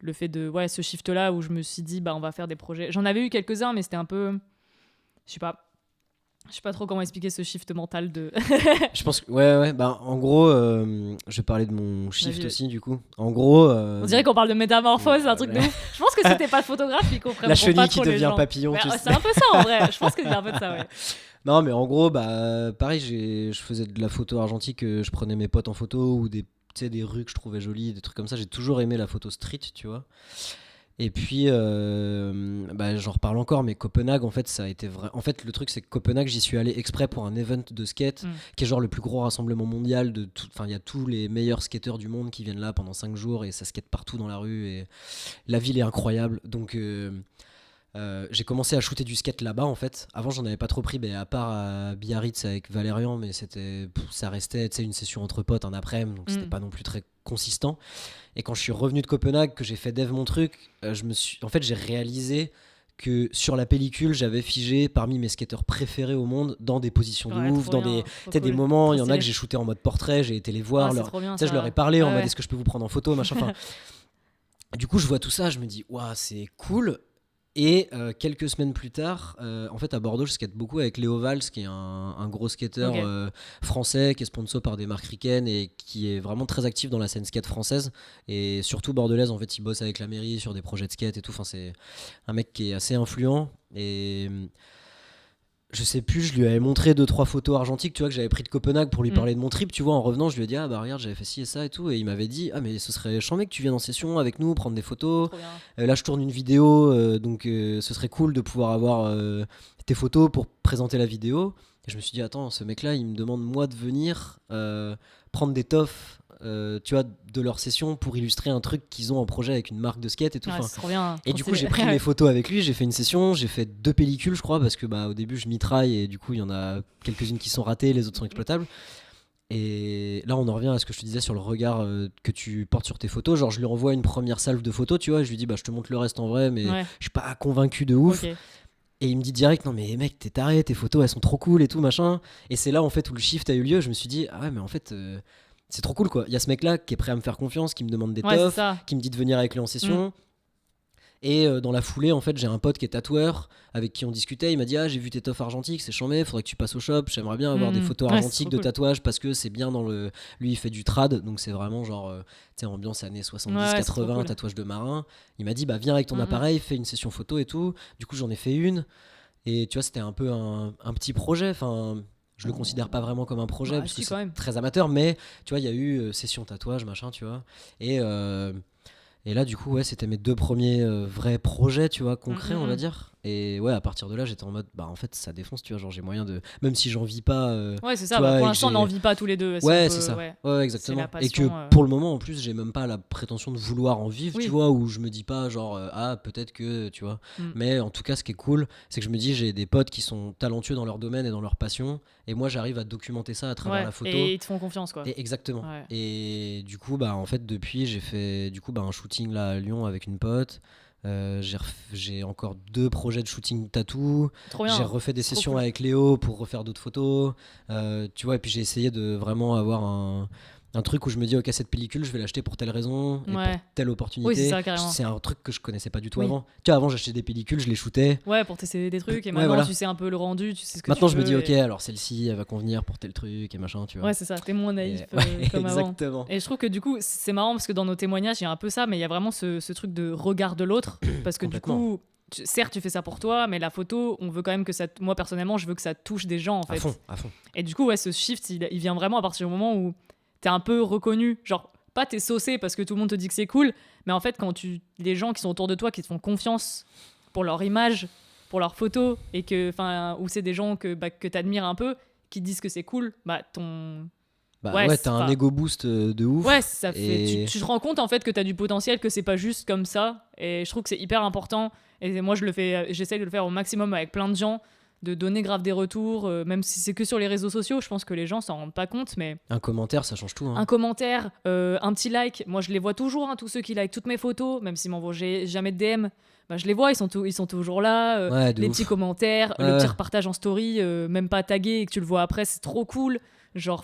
Le fait de ce shift là où je me suis dit bah on va faire des projets. J'en avais eu quelques-uns mais c'était un peu je sais pas. Je sais pas trop comment expliquer ce shift mental de. Je pense que, ouais, bah, en gros, je vais parler de mon shift Vas-y. aussi, du coup. En gros. On dirait qu'on parle de métamorphose, un truc de ouais. ouf. Je pense que si t'es pas photographe, ils comprennent La pas chenille qui trop les devient gens. papillon, Mais, tu c'est sais. un peu ça en vrai. Je pense que c'est un peu de ça, ouais. Non, mais en gros, bah, pareil, je faisais de la photo argentique, je prenais mes potes en photo ou des, tu sais, des rues que je trouvais jolies, des trucs comme ça. J'ai toujours aimé la photo street, tu vois. Et puis, bah, j'en reparle encore, mais Copenhague, en fait, ça a été vrai. En fait, le truc, c'est que Copenhague, j'y suis allé exprès pour un event de skate, qui est genre le plus gros rassemblement mondial de tout. Enfin, il y a tous les meilleurs skateurs du monde qui viennent là pendant 5 jours et ça skate partout dans la rue. Et la ville est incroyable. Donc, j'ai commencé à shooter du skate là-bas, en fait. Avant, j'en avais pas trop pris, à part à Biarritz avec Valérian, mais ça restait, tu sais, une session entre potes un après-midi, donc c'était pas non plus très consistant. Et quand je suis revenu de Copenhague, que j'ai fait dev mon truc, en fait, j'ai réalisé que sur la pellicule, j'avais figé parmi mes skateurs préférés au monde dans des positions de ouf, dans des moments. Il y en a que j'ai shooté en mode portrait, j'ai été les voir. Je leur ai parlé en mode est-ce que je peux vous prendre en photo, machin. Du coup, je vois tout ça, je me dis, waouh, c'est cool. Et quelques semaines plus tard, en fait à Bordeaux, je skate beaucoup avec Léo Valls, qui est un gros skateur français, qui est sponsor par des marques ricaines et qui est vraiment très actif dans la scène skate française et surtout bordelaise. En fait, il bosse avec la mairie sur des projets de skate et tout. Enfin, c'est un mec qui est assez influent et je sais plus, je lui avais montré 2-3 photos argentiques, tu vois, que j'avais pris de Copenhague pour lui parler de mon trip, tu vois. En revenant, je lui ai dit ah bah regarde, j'avais fait ci et ça et tout, et il m'avait dit ah mais ce serait chambé que tu viennes en session avec nous prendre des photos. Là je tourne une vidéo, donc ce serait cool de pouvoir avoir tes photos pour présenter la vidéo. Et je me suis dit attends, ce mec là il me demande moi de venir prendre des toffs tu vois, de leur session pour illustrer un truc qu'ils ont en projet avec une marque de skate et tout. C'est trop bien, et du coup, j'ai pris mes photos avec lui, j'ai fait une session, j'ai fait 2 pellicules, je crois, parce que au début, je mitraille et du coup, il y en a quelques-unes qui sont ratées, les autres sont exploitables. Et là, on en revient à ce que je te disais sur le regard que tu portes sur tes photos. Genre, je lui envoie une première salve de photos, tu vois, et je lui dis, je te montre le reste en vrai, mais je suis pas convaincu de ouf. Okay. Et il me dit direct, non mais mec, t'es taré, tes photos, elles sont trop cool et tout, machin. Et c'est là, en fait, où le shift a eu lieu. Je me suis dit, ah ouais, mais en fait... c'est trop cool quoi. Il y a ce mec là qui est prêt à me faire confiance, qui me demande des toffs, qui me dit de venir avec lui en session. Et dans la foulée, en fait, j'ai un pote qui est tatoueur avec qui on discutait. Il m'a dit ah j'ai vu tes toffs argentiques, c'est chambé, faudrait que tu passes au shop. J'aimerais bien avoir des photos argentiques de tatouage parce que c'est bien dans le. Lui il fait du trad, donc c'est vraiment genre tu sais ambiance années 70-80, cool. Tatouage de marin. Il m'a dit viens avec ton appareil, fais une session photo et tout. Du coup j'en ai fait une et tu vois c'était un peu un petit projet. Enfin. Je le considère pas vraiment comme un projet parce que c'est très amateur, mais tu vois, il y a eu session tatouage, machin, tu vois. Et là, du coup, ouais, c'était mes 2 premiers vrais projets, tu vois, concrets, on va dire. Et ouais, à partir de là, j'étais en mode, en fait, ça défonce, tu vois, genre j'ai moyen de. Même si j'en vis pas. Ouais, c'est ça, pour l'instant, on n'en vit pas tous les deux. Ouais, c'est ça. Ouais, exactement. Passion, et que pour le moment, en plus, j'ai même pas la prétention de vouloir en vivre, tu vois, où je me dis pas, genre, peut-être que, tu vois. Mais en tout cas, ce qui est cool, c'est que je me dis, j'ai des potes qui sont talentueux dans leur domaine et dans leur passion. Et moi, j'arrive à documenter ça à travers la photo. Et ils te font confiance, quoi. Et exactement. Ouais. Et du coup, en fait, depuis, j'ai fait un shooting là à Lyon avec une pote. J'ai encore 2 projets de shooting tatou. J'ai refait des sessions avec Léo pour refaire d'autres photos. Tu vois, et puis j'ai essayé de vraiment avoir un truc où je me dis ok cette pellicule je vais l'acheter pour telle raison et pour telle opportunité. C'est un truc que je connaissais pas du tout avant. Tu vois, avant j'achetais des pellicules, je les shootais pour tester des trucs et maintenant tu sais un peu le rendu, tu sais ce que maintenant tu veux. Maintenant je me dis ok alors celle-ci elle va convenir pour tel truc et machin, tu vois. Ouais c'est ça, t'es moins naïf comme exactement. Avant. Et je trouve que du coup c'est marrant parce que dans nos témoignages il y a un peu ça, mais il y a vraiment ce truc de regard de l'autre parce que du coup certes tu fais ça pour toi, mais la photo on veut quand même que ça, moi personnellement je veux que ça touche des gens en fait. À fond. Et du coup ce shift il vient vraiment à partir du moment où t'es un peu reconnu, genre pas t'es saucé parce que tout le monde te dit que c'est cool, mais en fait quand les gens qui sont autour de toi qui te font confiance pour leur image, pour leurs photos et que ou c'est des gens que t'admires un peu qui te disent que c'est cool, t'as un ego boost de ouf. Ouais, ça fait tu te rends compte en fait que t'as du potentiel, que c'est pas juste comme ça, et je trouve que c'est hyper important et moi j'essaie de le faire au maximum avec plein de gens, de donner grave des retours, même si c'est que sur les réseaux sociaux, je pense que les gens s'en rendent pas compte, mais... Un commentaire, ça change tout. Hein. Un commentaire, un petit like, moi je les vois toujours, tous ceux qui like toutes mes photos, même s'ils m'envoient jamais de DM, je les vois, ils sont toujours là, les petits commentaires, le petit repartage en story, même pas tagué, et que tu le vois après, c'est trop cool. Genre,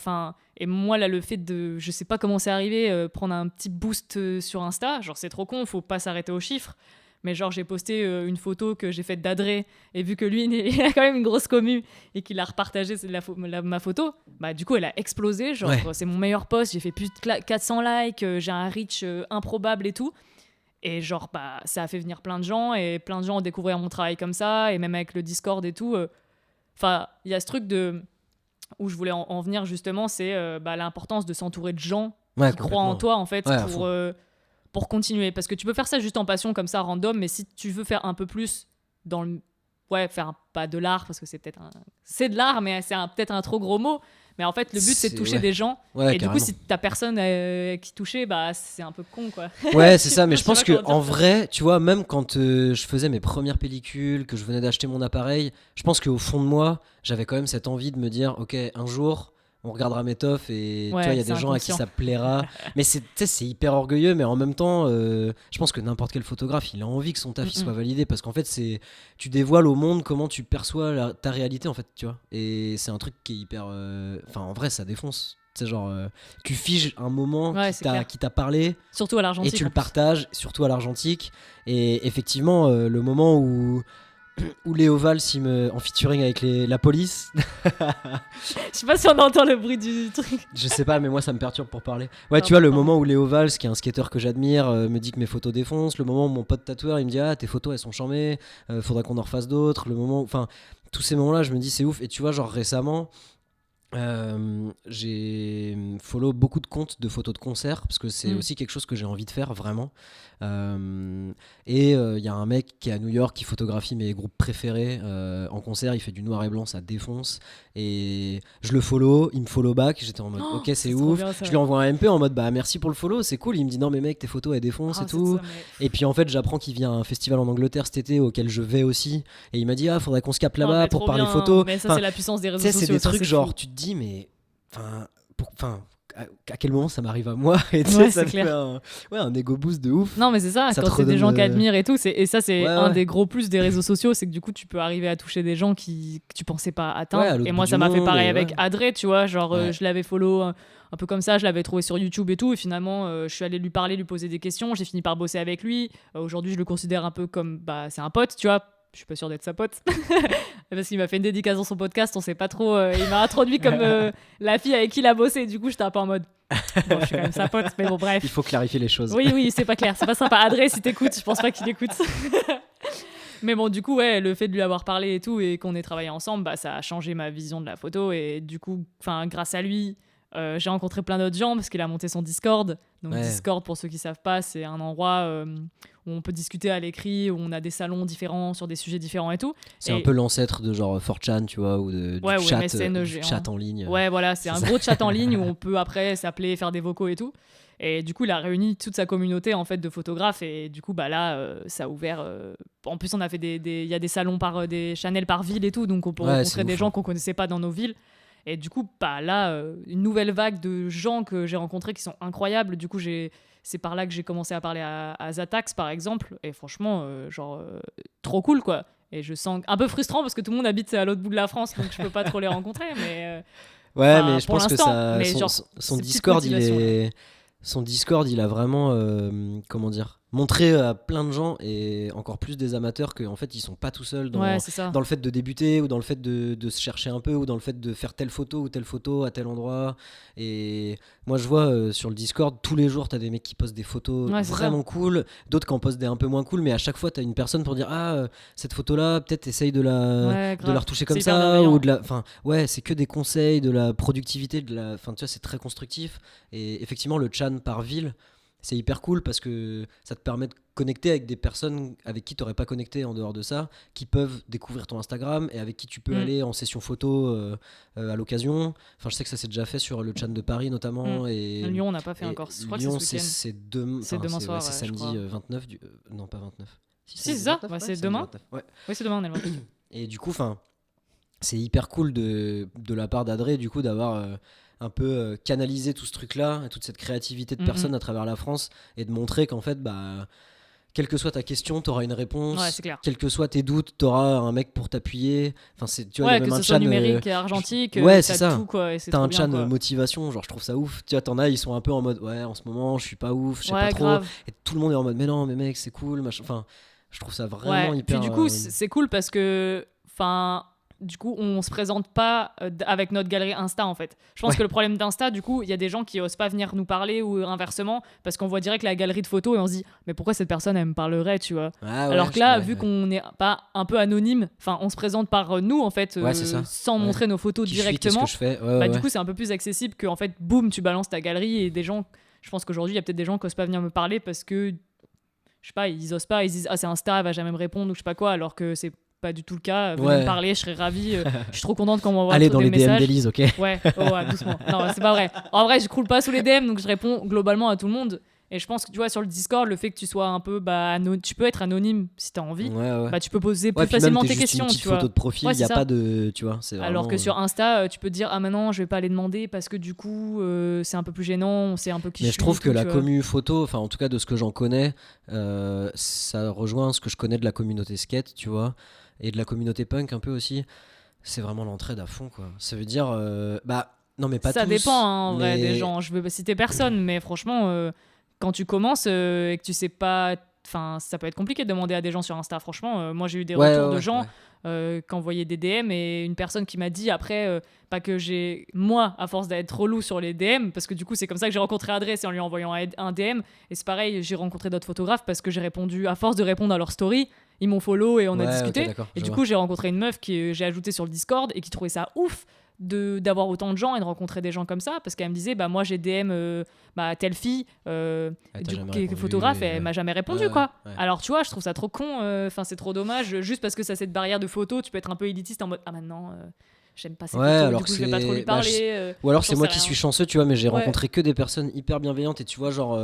et moi là, le fait de, je sais pas comment c'est arrivé, prendre un petit boost sur Insta, genre c'est trop con, faut pas s'arrêter aux chiffres. Mais genre, j'ai posté une photo que j'ai faite d'Adré, et vu que lui, il a quand même une grosse commu, et qu'il a repartagé ma photo, bah du coup, elle a explosé. Genre, c'est mon meilleur post, j'ai fait plus de 400 likes, j'ai un reach improbable et tout. Et genre, bah, ça a fait venir plein de gens, et plein de gens ont découvert mon travail comme ça, et même avec le Discord et tout. Enfin, il y a ce truc où je voulais en venir justement, c'est l'importance de s'entourer de gens qui croient en toi, en fait, pour continuer. Parce que tu peux faire ça juste en passion, comme ça, random, mais si tu veux faire un peu plus dans le... Ouais, faire pas de l'art, parce que c'est peut-être c'est de l'art, mais c'est peut-être un trop gros mot. Mais en fait, le but, c'est de toucher des gens. Et carrément. du coup, si t'as personne qui touchait, bah, c'est un peu con, quoi. Ouais, c'est ça. Mais je pense qu'en vrai, tu vois, même quand je faisais mes premières pellicules, que je venais d'acheter mon appareil, je pense qu'au fond de moi, j'avais quand même cette envie de me dire, ok, un jour, on regardera mes tofs et tu vois, il y a des gens à qui ça plaira. Mais c'est hyper orgueilleux, mais en même temps, je pense que n'importe quel photographe, il a envie que son taf il soit validé, parce qu'en fait, tu dévoiles au monde comment tu perçois ta réalité, en fait, tu vois. Et c'est un truc qui est hyper... Enfin, en vrai, ça défonce. C'est genre, tu figes un moment qui t'a parlé, surtout à l'argentique, et tu le partages, surtout à l'argentique. Et effectivement, le moment où Léo Valls en featuring avec la police. Je sais pas si on entend le bruit du truc. Je sais pas, mais moi ça me perturbe pour parler. Ouais, tu vois, le moment où Léo Valls, qui est un skater que j'admire, me dit que mes photos défoncent. Le moment où mon pote tatoueur il me dit tes photos elles sont charmées, faudra qu'on en refasse d'autres. Le moment, enfin, tous ces moments-là, je me dis c'est ouf. Et tu vois, genre récemment, j'ai follow beaucoup de comptes de photos de concerts, parce que c'est aussi quelque chose que j'ai envie de faire vraiment. Et il y a un mec qui est à New York qui photographie mes groupes préférés en concert. Il fait du noir et blanc, ça défonce. Et je le follow, il me follow back. J'étais en mode ok, c'est ouf. Bien, je lui envoie un MP en mode bah merci pour le follow, c'est cool. Il me dit non mais mec, tes photos elles défoncent et tout. Ça, mais... Et puis en fait j'apprends qu'il vient à un festival en Angleterre cet été auquel je vais aussi. Et il m'a dit faudrait qu'on se capte là-bas pour parler photos. Mais ça c'est la puissance des réseaux sociaux. C'est des trucs genre tu te dis mais à quel moment ça m'arrive à moi, et ça me fait un ego boost de ouf. Non mais c'est ça quand c'est des gens qui admirent et tout, et ça c'est un des gros plus des réseaux sociaux, c'est que du coup tu peux arriver à toucher des gens que tu pensais pas atteindre. Et moi ça m'a fait pareil avec Adré, tu vois, genre je l'avais follow un peu comme ça, je l'avais trouvé sur YouTube et tout, et finalement je suis allé lui parler, lui poser des questions, j'ai fini par bosser avec lui. Aujourd'hui je le considère un peu comme c'est un pote, tu vois. Je suis pas sûre d'être sa pote parce qu'il m'a fait une dédicace dans son podcast, on sait pas trop, il m'a introduit comme la fille avec qui il a bossé, du coup j'étais un peu en mode bon, je suis quand même sa pote, mais bon bref. Il faut clarifier les choses. Oui, c'est pas clair, c'est pas sympa. Adré, si t'écoutes, je pense pas qu'il écoute. Mais bon, du coup, ouais, le fait de lui avoir parlé et tout, et qu'on ait travaillé ensemble, bah, ça a changé ma vision de la photo, et du coup, grâce à lui, j'ai rencontré plein d'autres gens parce qu'il a monté son Discord. Donc Discord, pour ceux qui savent pas, c'est un endroit où on peut discuter à l'écrit, où on a des salons différents sur des sujets différents et tout. C'est un peu l'ancêtre de genre 4chan, tu vois, ou du chat en ligne. Ouais, voilà, c'est un gros chat en ligne où on peut après s'appeler, faire des vocaux et tout. Et du coup, il a réuni toute sa communauté en fait de photographes, et du coup, là, ça a ouvert. En plus, on a fait il y a des salons des channels par ville et tout, donc on peut rencontrer des gens qu'on connaissait pas dans nos villes. Et du coup, là, une nouvelle vague de gens que j'ai rencontrés qui sont incroyables. Du coup, c'est par là que j'ai commencé à parler à Zatax, par exemple. Et franchement, trop cool, quoi. Et je sens un peu frustrant parce que tout le monde habite à l'autre bout de la France, donc je peux pas trop les rencontrer. Mais mais je pense que son Discord, son Discord, il a vraiment, montré à plein de gens, et encore plus des amateurs, qu'en fait ils sont pas tout seuls dans le fait de débuter, ou dans le fait de se chercher un peu, ou dans le fait de faire telle photo ou telle photo à tel endroit. Et moi je vois sur le Discord tous les jours t'as des mecs qui postent des photos vraiment cool, d'autres qui en postent des un peu moins cool, mais à chaque fois t'as une personne pour dire cette photo là peut-être essaye de la retoucher comme ça, ou c'est que des conseils, de la productivité, tu vois, c'est très constructif. Et effectivement le chan par ville, c'est hyper cool parce que ça te permet de connecter avec des personnes avec qui tu n'aurais pas connecté en dehors de ça, qui peuvent découvrir ton Instagram, et avec qui tu peux aller en session photo à l'occasion. Enfin, je sais que ça s'est déjà fait sur le chan de Paris notamment. Et Lyon, on n'a pas fait encore. Je crois Lyon, que c'est demain soir. C'est samedi 29. Non, pas 29. Si, c'est ça. C'est demain. Oui, c'est demain, on est le 29. Et du coup, c'est hyper cool de la part d'Adré, du coup, d'avoir un peu canalisé tout ce truc-là, et toute cette créativité de personnes à travers la France, et de montrer qu'en fait, quelle que soit ta question, t'auras une réponse. Ouais, c'est clair. Quels que soient tes doutes, t'auras un mec pour t'appuyer. Enfin, tu vois, il y a même que un ce soit chan numérique et argentique, c'est ça. Tout, quoi, et c'est t'as un bien, chan motivation, genre je trouve ça ouf. Tu vois, t'en as, ils sont un peu en mode en ce moment je suis pas ouf, je sais pas trop. Grave. Et tout le monde est en mode mais non, mais mec, c'est cool, machin. Enfin, Je trouve ça vraiment hyper. Puis du coup, c'est cool parce que, enfin, du coup, on se présente pas avec notre galerie Insta en fait. Je pense que le problème d'Insta, du coup, il y a des gens qui osent pas venir nous parler ou inversement parce qu'on voit direct la galerie de photos et on se dit, mais pourquoi cette personne elle me parlerait, tu vois. Alors que là, vu qu'on n'est pas un peu anonyme, enfin, on se présente par nous en fait, sans montrer nos photos directement. Qu'est-ce que je fais Du coup, c'est un peu plus accessible que en fait, boum, tu balances ta galerie et des gens. Je pense qu'aujourd'hui, il y a peut-être des gens qui osent pas venir me parler parce que je sais pas, ils osent pas, ils disent c'est Insta, elle va jamais me répondre ou je sais pas quoi, alors que c'est pas du tout le cas. Venez me parler, je serais ravie. Je suis trop contente quand on m'envoie allez dans les messages. DM d'Élise, ok. Ouais, doucement. Non, c'est pas vrai. En vrai, je croule pas sous les DM, donc je réponds globalement à tout le monde. Et je pense que tu vois, sur le Discord, le fait que tu sois un peu tu peux être anonyme si t'as envie. Bah, tu peux poser plus facilement tes questions. Une petite photo de profil, il y a pas de, tu vois, c'est vraiment... Alors que sur Insta, tu peux te dire maintenant, je vais pas aller demander parce que du coup, c'est un peu plus gênant, c'est un peu qui. Mais je trouve que la commu photo, enfin en tout cas de ce que j'en connais, ça rejoint ce que je connais de la communauté skate, tu vois, et de la communauté punk un peu aussi. C'est vraiment l'entraide à fond, quoi. Ça veut dire, non mais pas tous. Ça dépend, en vrai, des gens. Je veux pas citer personne, mais franchement. Quand tu commences et que tu sais pas, enfin, ça peut être compliqué de demander à des gens sur Insta. Franchement, moi j'ai eu des retours de gens qui envoyaient des DM et une personne qui m'a dit après, pas que j'ai, moi, à force d'être relou sur les DM, parce que du coup c'est comme ça que j'ai rencontré Adresse en lui envoyant un DM. Et c'est pareil, j'ai rencontré d'autres photographes parce que j'ai répondu, à force de répondre à leur story, ils m'ont follow et on a discuté. Et du coup j'ai rencontré une meuf que j'ai ajoutée sur le Discord et qui trouvait ça ouf d'avoir autant de gens et de rencontrer des gens comme ça parce qu'elle me disait moi j'ai DM telle fille qui est photographe et elle m'a jamais répondu quoi. Alors tu vois, je trouve ça trop con, enfin c'est trop dommage juste parce que ça cette barrière de photo, tu peux être un peu élitiste en mode maintenant j'aime pas ces photos, alors du coup je vais pas trop lui parler. Ou alors c'est moi qui suis chanceux, tu vois, mais j'ai rencontré que des personnes hyper bienveillantes. Et tu vois, genre,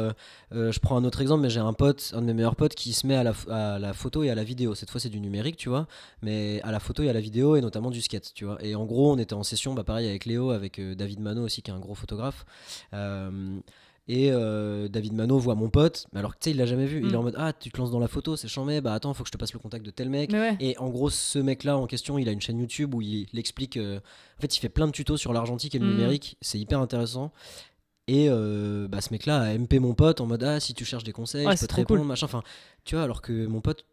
je prends un autre exemple, mais j'ai un de mes meilleurs potes qui se met à la photo et à la vidéo. Cette fois, c'est du numérique, tu vois, mais à la photo et à la vidéo, et notamment du skate, tu vois. Et en gros, on était en session, pareil avec Léo, avec David Mano aussi, qui est un gros photographe. Et David Mano voit mon pote, mais alors que tu sais, il l'a jamais vu. Il est en mode tu te lances dans la photo, c'est chambé, attends, faut que je te passe le contact de tel mec. Et en gros, ce mec-là en question, il a une chaîne YouTube où il explique. En fait, il fait plein de tutos sur l'argentique et le numérique, c'est hyper intéressant. Et ce mec-là a MP mon pote en mode si tu cherches des conseils, je peux te répondre, machin. Enfin, tu vois, alors que mon pote.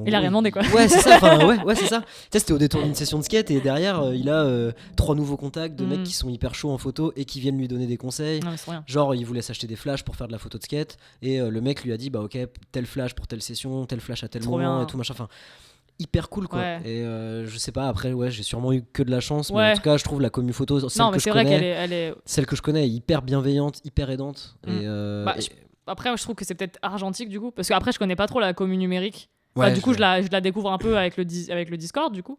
Il a rien demandé quoi. Ouais, c'est ça. C'est ça. Tu sais, c'était au détour d'une session de skate et derrière, il a 3 nouveaux contacts de mecs qui sont hyper chauds en photo et qui viennent lui donner des conseils. Non, c'est rien. Genre, il voulait s'acheter des flashs pour faire de la photo de skate et le mec lui a dit ok, tel flash pour telle session, tel flash à tel moment bien. Et tout machin. Enfin, hyper cool quoi. Et je sais pas, après j'ai sûrement eu que de la chance, mais en tout cas, je trouve la commu photo, celle que je connais, celle que je connais est hyper bienveillante, hyper aidante. Après, je trouve que c'est peut-être argentique du coup, parce qu'après, je connais pas trop la commu numérique. Du coup, je la découvre un peu avec le Discord, du coup.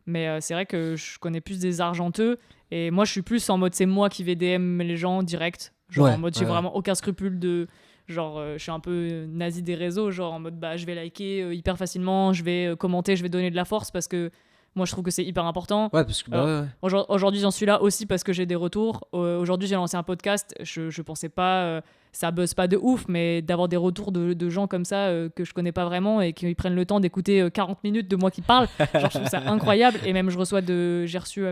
Mais c'est vrai que je connais plus des argenteux. Et moi, je suis plus en mode, c'est moi qui vais DM les gens direct. Genre en mode, j'ai vraiment aucun scrupule de... Genre, je suis un peu nazi des réseaux. Genre en mode, je vais liker hyper facilement, je vais commenter, je vais donner de la force parce que moi, je trouve que c'est hyper important. Parce que aujourd'hui, j'en suis là aussi parce que j'ai des retours. Aujourd'hui, j'ai lancé un podcast. Je pensais pas... ça buzz pas de ouf, mais d'avoir des retours de gens comme ça que je connais pas vraiment et qui prennent le temps d'écouter 40 minutes de moi qui parle, genre je trouve ça incroyable. Et même j'ai reçu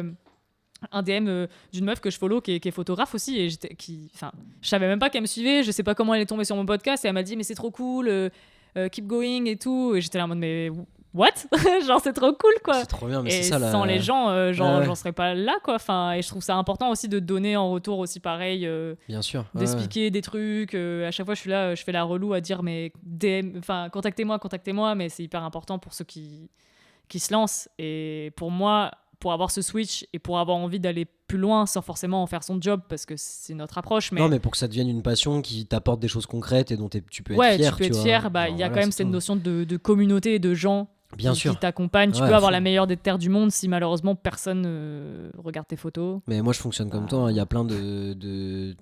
un DM d'une meuf que je follow qui est photographe aussi et je savais même pas qu'elle me suivait, je sais pas comment elle est tombée sur mon podcast et elle m'a dit mais c'est trop cool, keep going et tout, et j'étais là en mode mais what genre c'est trop cool quoi. C'est trop bien, mais et c'est ça, sans les gens j'en serais pas là quoi. Enfin, et je trouve ça important aussi de donner en retour aussi pareil, bien sûr, d'expliquer des trucs, à chaque fois je suis là, je fais la relou à dire mais contactez-moi, mais c'est hyper important pour ceux qui se lancent. Et pour moi, pour avoir ce switch et pour avoir envie d'aller plus loin sans forcément en faire son job, parce que c'est notre approche, mais... Non, mais pour que ça devienne une passion qui t'apporte des choses concrètes et dont tu peux être fier. Tu peux être fier, il y a quand même cette notion de communauté et de gens qui t'accompagnent. Tu peux avoir la meilleure des terres du monde si malheureusement personne regarde tes photos. Mais moi je fonctionne comme toi, il y a plein de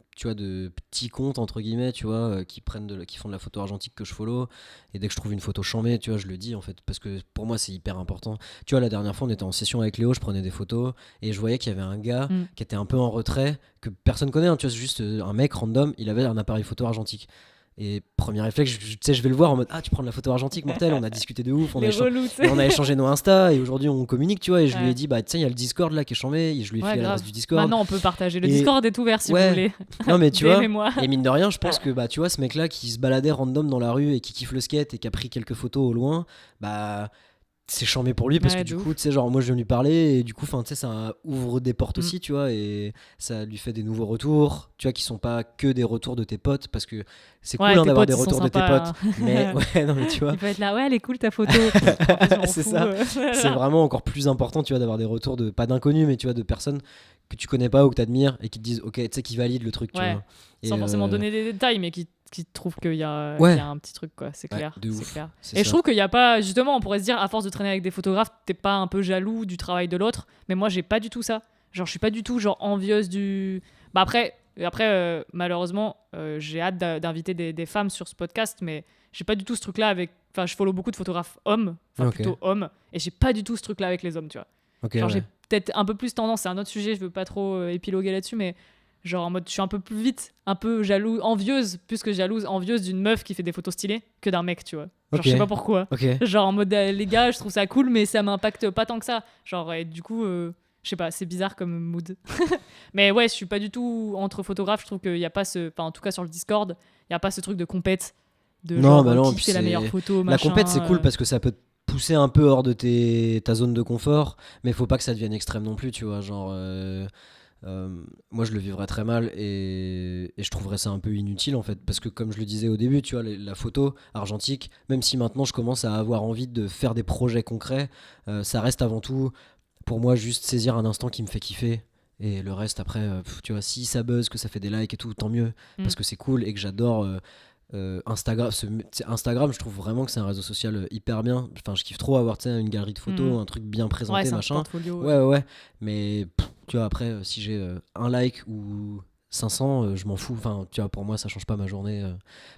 petits comptes entre guillemets, tu vois, qui font de la photo argentique que je follow, et dès que je trouve une photo chambée, tu vois, je le dis en fait, parce que pour moi c'est hyper important. Tu vois, la dernière fois on était en session avec Léo, je prenais des photos et je voyais qu'il y avait un gars qui était un peu en retrait, que personne connaît, hein, tu vois, c'est juste un mec random, il avait un appareil photo argentique. Et premier réflexe, tu sais, je vais le voir en mode, ah, tu prends de la photo argentique, mortel, on a discuté de ouf, Les relous, tu sais. on a échangé nos Insta et aujourd'hui on communique, tu vois. Et je lui Ouais. ai dit, bah, tu sais, il y a le Discord là qui est chambé, et je lui ai Ouais, filé grave. l'adresse du Discord. Maintenant, on peut partager. Le Et- Discord est ouvert si Ouais. vous voulez. Non, mais tu vois, DM-moi. et mine de rien, je pense que, bah, tu vois, ce mec là qui se baladait random dans la rue et qui kiffe le skate et qui a pris quelques photos au loin, bah. C'est chambé pour lui parce Ouais, que de du ouf. coup, tu sais, genre, moi je viens lui parler et du coup, tu sais, ça ouvre des portes Mm. aussi, tu vois, et ça lui fait des nouveaux retours, tu vois, qui sont pas que des retours de tes potes parce que c'est cool Ouais, hein, tes d'avoir potes, des ils sont retours de tes sympas, potes, hein. mais ouais, non, mais tu vois, Il peut être là, ouais, elle est cool ta photo. En fait, je m'en c'est fous, ça. C'est vraiment encore plus important, tu vois, d'avoir des retours de pas d'inconnus, mais tu vois, de personnes que tu connais pas ou que t'admires et qui te disent, ok, tu sais, qui valident le truc, tu Ouais. vois. Et, Sans forcément donner des détails, mais qui trouvent qu'il y a, Ouais. il y a un petit truc, quoi. C'est Ouais, clair. de c'est ouf. clair. C'est Et je ça. trouve qu'il y a pas, justement, on pourrait se dire, à force de traîner avec des photographes, t'es pas un peu jaloux du travail de l'autre. Mais moi, j'ai pas du tout ça. Genre, je suis pas du tout genre envieuse du. Bah après, malheureusement, j'ai hâte d'inviter des femmes sur ce podcast, mais j'ai pas du tout ce truc-là avec. Enfin, je follow beaucoup de photographes hommes, enfin Ok. plutôt hommes, et j'ai pas du tout ce truc-là avec les hommes, tu vois. Ok, Genre, ouais. j'ai peut-être un peu plus tendance, c'est un autre sujet, je veux pas trop épiloguer là-dessus, mais genre en mode, je suis un peu plus vite, un peu jaloux, envieuse, plus que jalouse, envieuse d'une meuf qui fait des photos stylées que d'un mec, tu vois. Genre, Ok. je sais pas pourquoi. Ok. Genre en mode, les gars, je trouve ça cool, mais ça m'impacte pas tant que ça. Genre, et du coup, je sais pas, c'est bizarre comme mood. Mais ouais, je suis pas du tout entre photographes, je trouve qu'il y a pas ce. Enfin, en tout cas, sur le Discord, il y a pas ce truc de compète. De Non, genre, bah non, qui puis fait la c'est- meilleure photo, La machin. compète, c'est cool parce que ça peut te pousser un peu hors de ta zone de confort, mais faut pas que ça devienne extrême non plus, tu vois. Genre, moi, je le vivrais très mal et je trouverais ça un peu inutile en fait, parce que comme je le disais au début, tu vois, la photo argentique, même si maintenant je commence à avoir envie de faire des projets concrets, ça reste avant tout pour moi juste saisir un instant qui me fait kiffer. Et le reste après, tu vois, si ça buzz, que ça fait des likes et tout, tant mieux, parce que c'est cool et que j'adore Instagram. Instagram, je trouve vraiment que c'est un réseau social hyper bien. Enfin, je kiffe trop avoir, tu sais, une galerie de photos, un truc bien Ouais, présenté, c'est un machin. portfolio. Ouais. Mais tu vois, après, si j'ai un like ou 500, je m'en fous. Enfin, tu vois, pour moi, ça change pas ma journée.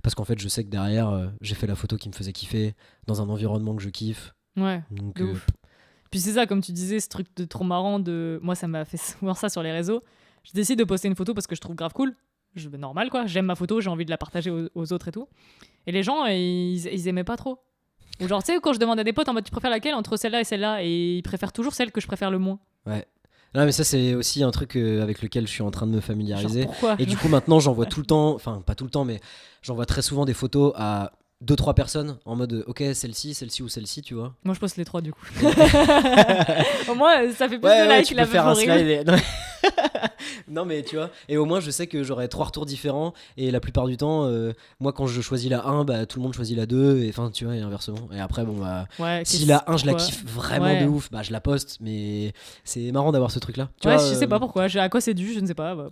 Parce qu'en fait, je sais que derrière, j'ai fait la photo qui me faisait kiffer, dans un environnement que je kiffe. Ouais. Donc, De ouf. Puis c'est ça, comme tu disais, ce truc de trop marrant de. Moi, ça m'a fait souvent ça sur les réseaux. Je décide de poster une photo parce que je trouve grave cool. Normal, quoi. J'aime ma photo, j'ai envie de la partager aux autres et tout. Et les gens, ils aimaient pas trop. Ou genre, tu sais, quand je demande à des potes en mode, tu préfères laquelle entre celle-là et celle-là, et ils préfèrent toujours celle que je préfère le moins. ouais. Non, mais ça, c'est aussi un truc avec lequel je suis en train de me Genre, familiariser. pourquoi Et du coup, maintenant, j'envoie tout le temps, enfin, pas tout le temps, mais j'envoie très souvent des photos à 2-3 personnes en mode, ok, celle-ci ou celle-ci, tu vois. Moi, je poste les trois, du coup. Au moins, ça fait plus Ouais, de ouais, likes, tu la peux faire un meuf horrible. slide. Non, non, mais tu vois, et au moins je sais que j'aurai 3 retours différents. Et la plupart du temps, moi quand je choisis la 1, bah, tout le monde choisit la 2. Et enfin, tu vois, et inversement. Et après, bon, bah, Ouais, si la 1 je la pourquoi kiffe vraiment Ouais. de ouf, bah je la poste. Mais c'est marrant d'avoir ce truc là. Tu Ouais, vois, je sais pas pourquoi. À quoi c'est dû, je ne sais pas. Bah,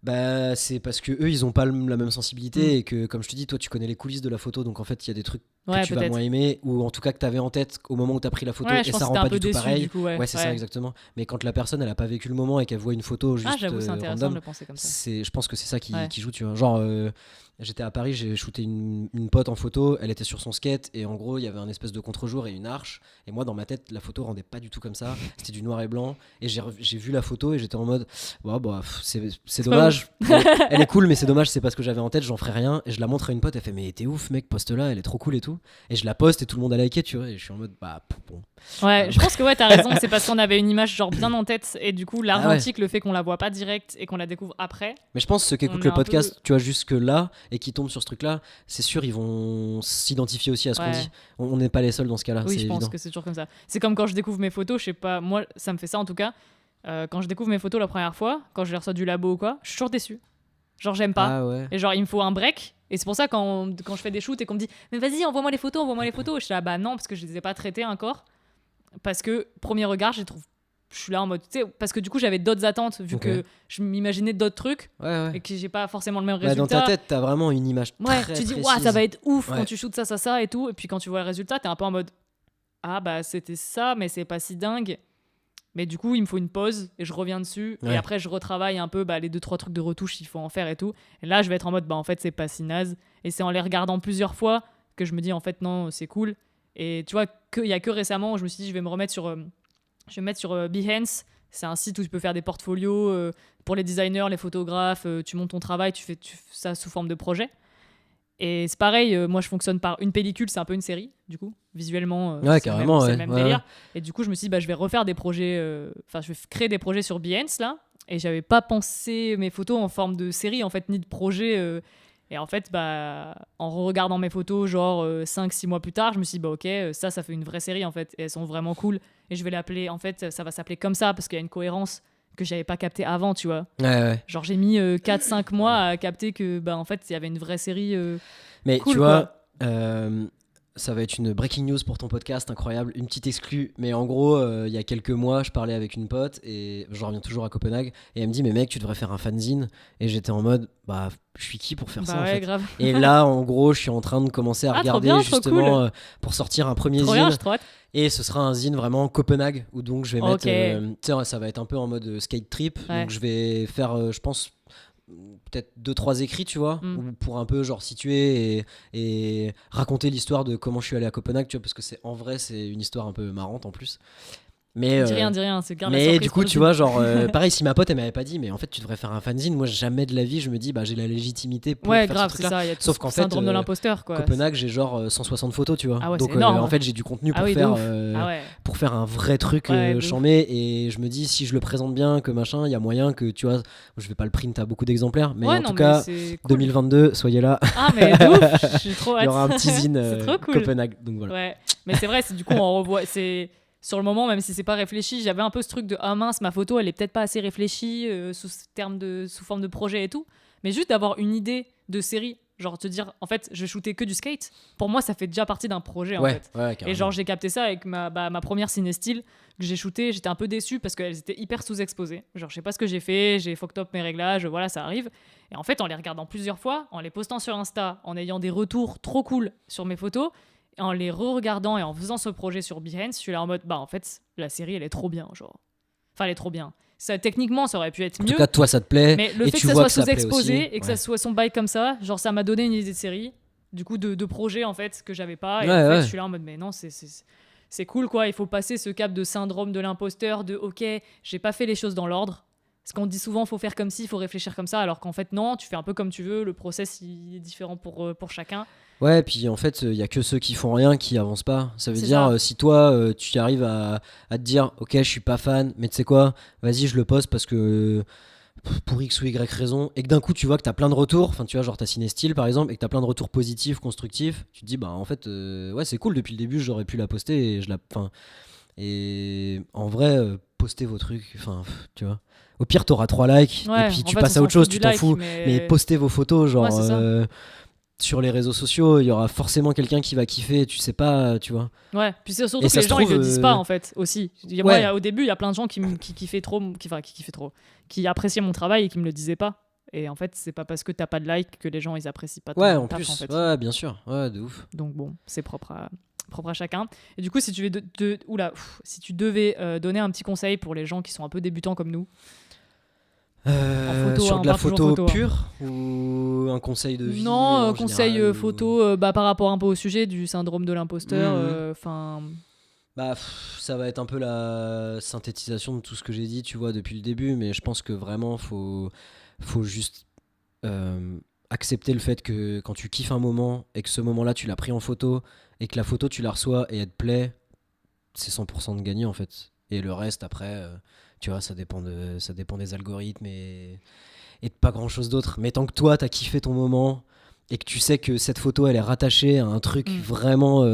bah, c'est parce que eux ils ont pas la même sensibilité et que, comme je te dis, toi tu connais les coulisses de la photo, donc en fait il y a des trucs que Ouais, tu vas peut-être. moins aimer, ou en tout cas que t'avais en tête au moment où t'as pris la photo, Ouais, et je pense ça que rend t'es un pas peu du tout déçu, pareil. du coup. Ouais, C'est ça exactement. Mais quand la personne elle a pas vécu le moment et qu'elle voit une photo juste Ah, j'avoue, c'est intéressant random, de le penser comme ça. je pense que c'est ça Ouais. qui joue, tu vois. Genre, j'étais à Paris, j'ai shooté une pote en photo, elle était sur son skate, et en gros, il y avait un espèce de contre-jour et une arche. Et moi, dans ma tête, la photo rendait pas du tout comme ça. C'était du noir et blanc. Et j'ai vu la photo et j'étais en mode, c'est dommage. Elle est cool, mais c'est dommage, c'est pas ce que j'avais en tête, j'en ferai rien. Et je la montre à une pote, elle fait, mais t'es ouf, mec, poste-la, elle est trop cool et tout. Et je la poste et tout le monde a liké, tu vois. Et je suis en mode, bah, bon. Ouais, je pense que ouais, t'as raison, c'est parce qu'on avait une image genre bien en tête et du coup l'argentique, le fait qu'on la voit pas direct et qu'on la découvre après. Mais je pense que ceux qui On écoutent est le un podcast, tu vois, jusque là, et qui tombent sur ce truc-là, c'est sûr, ils vont s'identifier aussi à ce qu'on Ouais. dit. On n'est pas les seuls dans ce cas-là, Oui, c'est je pense évident. que c'est toujours comme ça. C'est comme quand je découvre mes photos, je sais pas, moi ça me fait ça en tout cas. Quand je découvre mes photos la première fois, quand je les reçois du labo ou quoi, je suis toujours déçue. Genre j'aime pas. Ah ouais. Et genre il me faut un break. Et c'est pour ça quand je fais des shoots et qu'on me dit mais vas-y envoie-moi les photos, je suis là bah non parce que je les ai pas traitées encore. Parce que premier regard je suis là en mode tu sais parce que du coup j'avais d'autres attentes vu Ok. que je m'imaginais d'autres trucs Ouais. et que j'ai pas forcément le même Bah, dans résultat. ta tête, t'as vraiment une image Ouais, très tu dis précise. ouah ça va être ouf Ouais. quand tu shootes ça et tout et puis quand tu vois le résultat t'es un peu en mode ah bah c'était ça mais c'est pas si dingue. Mais du coup, il me faut une pause et je reviens dessus. Ouais. Et après, je retravaille un peu les 2-3 trucs de retouche qu'il faut en faire et tout. Et là, je vais être en mode, bah en fait, c'est pas si naze. Et c'est en les regardant plusieurs fois que je me dis, en fait, non, c'est cool. Et tu vois, il y a que récemment où je me suis dit, je vais me mettre sur Behance. C'est un site où tu peux faire des portfolios pour les designers, les photographes. Tu montes ton travail, tu fais ça sous forme de projet. Et c'est pareil, moi je fonctionne par une pellicule, c'est un peu une série, du coup, visuellement, Ouais, c'est carrément, c'est le ouais. même délire. Et du coup, je me suis dit, bah, je vais refaire des projets, je vais créer des projets sur Behance, là. Et j'avais pas pensé mes photos en forme de série, en fait, ni de projet. Et en fait, bah, en regardant mes photos, genre 5-6 mois plus tard, je me suis dit, bah ok, ça fait une vraie série, en fait. Et elles sont vraiment cool. Et je vais l'appeler, en fait, ça va s'appeler comme ça, parce qu'il y a une cohérence que j'avais pas captée avant, tu vois. Ouais. Genre, j'ai mis 4-5 mois à capter que, bah, en fait, il y avait une vraie série Mais cool, tu quoi. vois, ça va être une breaking news pour ton podcast, incroyable, une petite exclue. Mais en gros, il y a quelques mois, je parlais avec une pote et je reviens toujours à Copenhague et elle me dit mais mec, tu devrais faire un fanzine. Et j'étais en mode bah je suis qui pour faire ça Bah en ouais, fait. grave. Et là, en gros, je suis en train de commencer à Ah, trop regarder bien, trop justement cool. pour sortir un premier Trop bien, zine. j'ai trop hâte. Et ce sera un zine vraiment Copenhague où donc je vais mettre, Ok. tu sais, ça va être un peu en mode skate trip. Ouais. Donc je vais faire, je pense peut-être 2-3 écrits, tu vois, pour un peu genre situer et raconter l'histoire de comment je suis allé à Copenhague, tu vois, parce que en vrai c'est une histoire un peu marrante en plus. Mais, Dis rien, c'est garde la mais surprise du pour coup, le tu film. vois, genre, pareil, si ma pote elle m'avait pas dit, mais en fait, tu devrais faire un fanzine, moi jamais de la vie, je me dis, bah j'ai la légitimité pour Ouais, faire grave, ce c'est truc-là. ça. Il y a tout Sauf ce qu'en fait, syndrome de l'imposteur, quoi. Copenhague, j'ai genre 160 photos, tu vois. Ah ouais, Donc c'est énorme. en fait, j'ai du contenu pour Ah oui, de faire, ouf. Ah ouais. pour faire un vrai truc Ouais, de ouf. chambé. Et je me dis, si je le présente bien, que machin, il y a moyen que, tu vois, je vais pas le print à beaucoup d'exemplaires, mais Ouais, en non, tout mais cas, c'est cool. 2022, soyez là. Ah, mais de ouf, j'ai trop hâte. Il y aura un petit zine C'est trop cool. Copenhague. Donc voilà. Ouais, mais c'est vrai, c'est du coup on revoit. C'est sur le moment, même si c'est pas réfléchi, j'avais un peu ce truc de ah mince, ma photo elle est peut-être pas assez réfléchie sous forme de projet et tout. Mais juste d'avoir une idée de série, genre te dire en fait je shootais que du skate. Pour moi ça fait déjà partie d'un projet en fait. Ouais, Et carrément. genre j'ai capté ça avec ma première ciné-style que j'ai shooté, j'étais un peu déçue parce qu'elles étaient hyper sous-exposées. Genre je sais pas ce que j'ai fait, j'ai fucked up mes réglages, voilà ça arrive. Et en fait en les regardant plusieurs fois, en les postant sur Insta, en ayant des retours trop cool sur mes photos, en les re-regardant et en faisant ce projet sur Behance, je suis là en mode bah en fait la série elle est trop bien genre. Enfin elle est trop bien. Ça techniquement ça aurait pu être En mieux. tout cas, toi, ça te plaît. Mais le et fait tu que ça vois soit que ça plaît aussi. sous-exposé et que ça Ouais. soit son bail comme ça, genre ça m'a donné une idée de série, du coup de projet en fait que j'avais pas. Et Ouais, en fait ouais. je suis là en mode mais non c'est cool quoi, il faut passer ce cap de syndrome de l'imposteur, de ok j'ai pas fait les choses dans l'ordre. Parce qu'on dit souvent faut faire comme ci, faut réfléchir comme ça, alors qu'en fait non, tu fais un peu comme tu veux, le process il est différent pour chacun. Ouais, puis en fait, il y a que ceux qui font rien qui avancent pas. Ça veut C'est dire, ça. si toi, tu arrives à te dire, ok, je suis pas fan, mais tu sais quoi, vas-y, je le poste parce que pour X ou Y raison, et que d'un coup, tu vois que t'as plein de retours, enfin, tu vois, genre t'as Ciné-Style par exemple, et que t'as plein de retours positifs, constructifs, tu te dis, bah en fait, ouais, c'est cool, depuis le début, j'aurais pu la poster et enfin, et en vrai, postez vos trucs, enfin, tu vois. Au pire, t'auras 3 likes, et Ouais, puis en tu fait, passes on à s'en autre chose, fout tu du t'en like, fous, mais postez vos photos, genre. Ouais, c'est ça. Sur les réseaux sociaux, il y aura forcément quelqu'un qui va kiffer, tu sais pas, tu vois. Ouais, puis c'est surtout Et que ça les se gens trouve, ils le disent pas en fait aussi. ouais. Au début, il y a plein de gens qui kiffaient trop, qui kiffaient trop, qui appréciaient mon travail et qui me le disaient pas. Et en fait, c'est pas parce que t'as pas de like que les gens ils apprécient pas ton Ouais, en taf, plus, en fait. ouais, bien sûr, ouais, de ouf. Donc bon, c'est propre à chacun. Et du coup, si tu si tu devais donner un petit conseil pour les gens qui sont un peu débutants comme nous, photo, Sur hein, de la pas toujours photo photo, hein. pure ou un conseil de vie non, en conseil général, ou- photo, par rapport un peu au sujet du syndrome de l'imposteur, Mhm. enfin. Bah, ça va être un peu la synthétisation de tout ce que j'ai dit, tu vois, depuis le début, mais je pense que vraiment, faut juste accepter le fait que quand tu kiffes un moment et que ce moment-là, tu l'as pris en photo et que la photo, tu la reçois et elle te plaît, c'est 100% de gagné en fait. Et le reste, après, tu vois, ça dépend des algorithmes et de pas grand-chose d'autre. Mais tant que toi, t'as kiffé ton moment et que tu sais que cette photo, elle est rattachée à un truc vraiment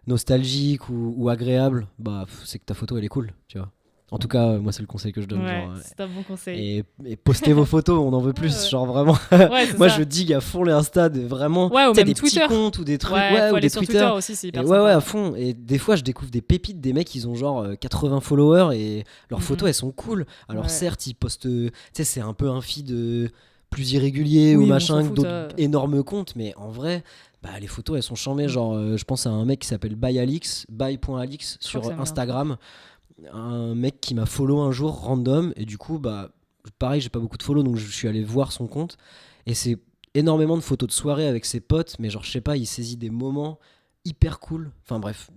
nostalgique ou agréable, bah, c'est que ta photo, elle est cool, tu vois. En tout cas, moi, c'est le conseil que je donne. Ouais, Genre, c'est un bon conseil. et postez vos photos, on en veut plus. Ouais. Genre vraiment. Ouais, c'est Moi, ça. je digue à fond les Insta de vraiment. Ouais, ou tu sais, même des Twitter. petits comptes ou des trucs. Ouais, Ouais, faut ou aller des sur Twitter. Twitter aussi, c'est Et hyper ouais, sympa. à fond. Et des fois, je découvre des pépites, des mecs, ils ont genre 80 followers et leurs photos, elles sont cool. Alors, Ouais. certes, ils postent. Tu sais, c'est un peu un feed plus irrégulier Oui, ou on machin s'en que fout, d'autres ça. énormes comptes, mais en vrai. Bah, les photos elles sont chambées, genre je pense à un mec qui s'appelle by.alix Je crois que sur ça me dit un Instagram, un mec qui m'a follow un jour random et du coup bah pareil j'ai pas beaucoup de follow donc je suis allé voir son compte et c'est énormément de photos de soirée avec ses potes mais genre je sais pas il saisit des moments hyper cool, enfin bref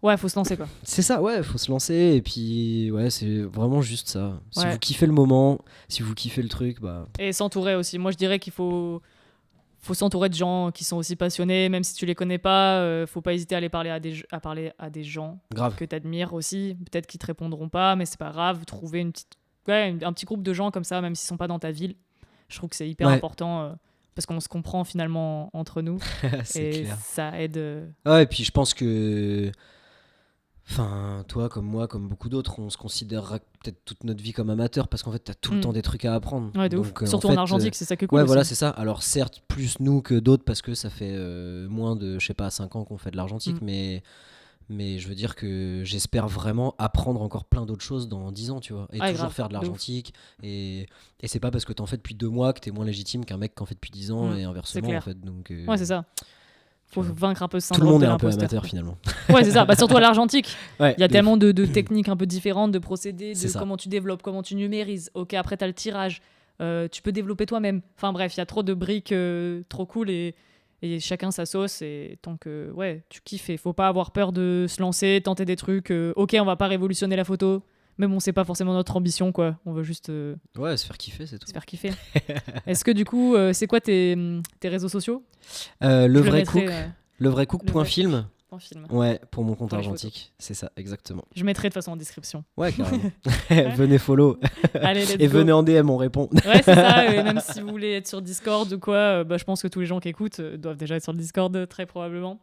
Ouais, faut se lancer quoi. C'est ça, ouais, faut se lancer. Et puis, ouais, c'est vraiment juste ça. Si Ouais. vous kiffez le moment, si vous kiffez le truc, bah. Et s'entourer aussi. Moi, je dirais qu'il faut s'entourer de gens qui sont aussi passionnés, même si tu les connais pas. Faut pas hésiter à parler à des gens Grave. que tu admires aussi. Peut-être qu'ils te répondront pas, mais c'est pas grave. Trouver un petit groupe de gens comme ça, même s'ils sont pas dans ta ville. Je trouve que c'est hyper Ouais. important parce qu'on se comprend finalement entre nous C'est et clair. ça aide. Ouais, et puis je pense que. Enfin, toi, comme moi, comme beaucoup d'autres, on se considérera peut-être toute notre vie comme amateur parce qu'en fait, t'as tout le temps des trucs à apprendre. Ouais, de Donc, ouf. Surtout en fait, argentique, c'est ça qui est cool. ouais, aussi. voilà, c'est ça. Alors, certes, plus nous que d'autres parce que ça fait moins de, je sais pas, 5 ans qu'on fait de l'argentique, mais je veux dire que j'espère vraiment apprendre encore plein d'autres choses dans 10 ans, tu vois. Et Ah, toujours grave, faire de de ouf. l'argentique. Et c'est pas parce que t'en fais depuis 2 mois que t'es moins légitime qu'un mec qui en fait depuis 10 ans et inversement, clair. en fait. Donc, Ouais, c'est ça. Faut vaincre un peu ce tout le syndrome monde de est un peu l'imposteur. amateur finalement. Ouais, c'est ça. Bah, surtout à l'argentique. Ouais, Il y a de tellement de techniques un peu différentes, de procédés, C'est de ça. comment tu développes, comment tu numérises. Ok, après, tu as le tirage. Tu peux développer toi-même. Enfin bref, il y a trop de briques trop cool et chacun sa sauce. Et tant que tu kiffes, il faut pas avoir peur de se lancer, tenter des trucs. Ok, on va pas révolutionner la photo. Mais bon, c'est pas forcément notre ambition, quoi. On veut juste Ouais, se faire kiffer, c'est tout. se faire kiffer. Est-ce que du coup, c'est quoi tes réseaux sociaux? Le Je vrai mettrai, cook. Le vrai cook. Le vrai Film. en film. Ouais, pour mon compte Pour les argentique. C'est ça, exactement. Je mettrai de toute façon en description. Ouais, carrément. Venez follow. Allez, let's Et go. venez en DM, on répond. Ouais, c'est ça. Et même si vous voulez être sur Discord ou quoi, je pense que tous les gens qui écoutent doivent déjà être sur le Discord, très probablement.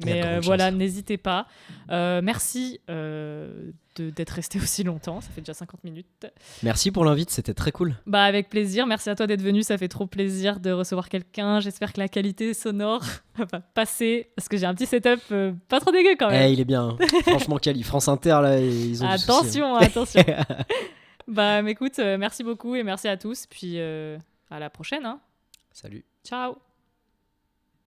Il y a de Mais grandes voilà, chances. n'hésitez pas. Merci d'être resté aussi longtemps. Ça fait déjà 50 minutes. Merci pour l'invite, c'était très cool. Bah, avec plaisir. Merci à toi d'être venu. Ça fait trop plaisir de recevoir quelqu'un. J'espère que la qualité sonore va passer. Parce que j'ai un petit setup pas trop dégueu quand même. Il est bien. Hein. Franchement, Cali, France Inter, là, ils ont du souci, hein. Attention. Bah, mais écoute, merci beaucoup et merci à tous. Puis à la prochaine. Hein. Salut. Ciao.